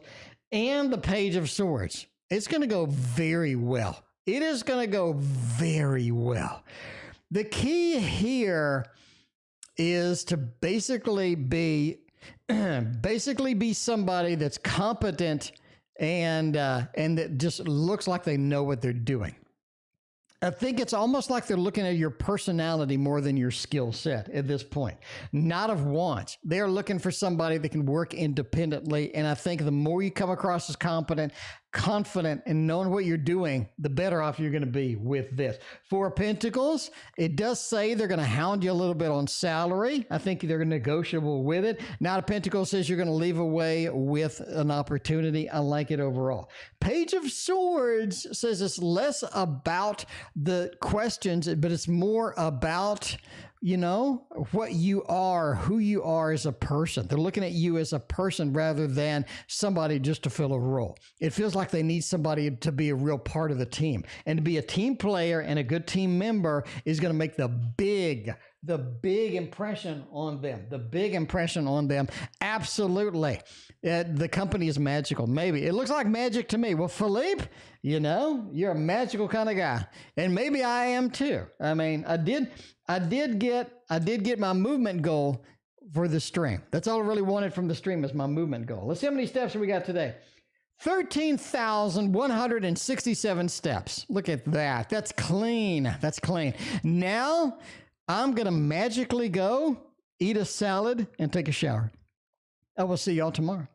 and the Page of Swords. It's going to go very well. It is going to go very well. The key here is to basically be somebody that's competent and that just looks like they know what they're doing. I think it's almost like they're looking at your personality more than your skill set at this point. Not of wants. They're looking for somebody that can work independently. And I think the more you come across as competent, confident, and knowing what you're doing, the better off you're going to be with this. Four of Pentacles, it does say they're going to hound you a little bit on salary. I think they're negotiable with it. Knight of Pentacles says you're going to leave away with an opportunity. I like it overall. Page of Swords says it's less about the questions, but it's more about, you know, what you are, who you are as a person. They're looking at you as a person rather than somebody just to fill a role. It feels like they need somebody to be a real part of the team. And to be a team player and a good team member is going to make the big impression on them. The big impression on them. Absolutely. The company is magical. Maybe. It looks like magic to me. Well, Philippe, you know, you're a magical kind of guy. And maybe I am too. I mean, I did get my movement goal for the stream. That's all I really wanted from the stream is my movement goal. Let's see how many steps we got today. 13,167 steps. Look at that. That's clean. That's clean. Now I'm going to magically go eat a salad and take a shower. I will see y'all tomorrow.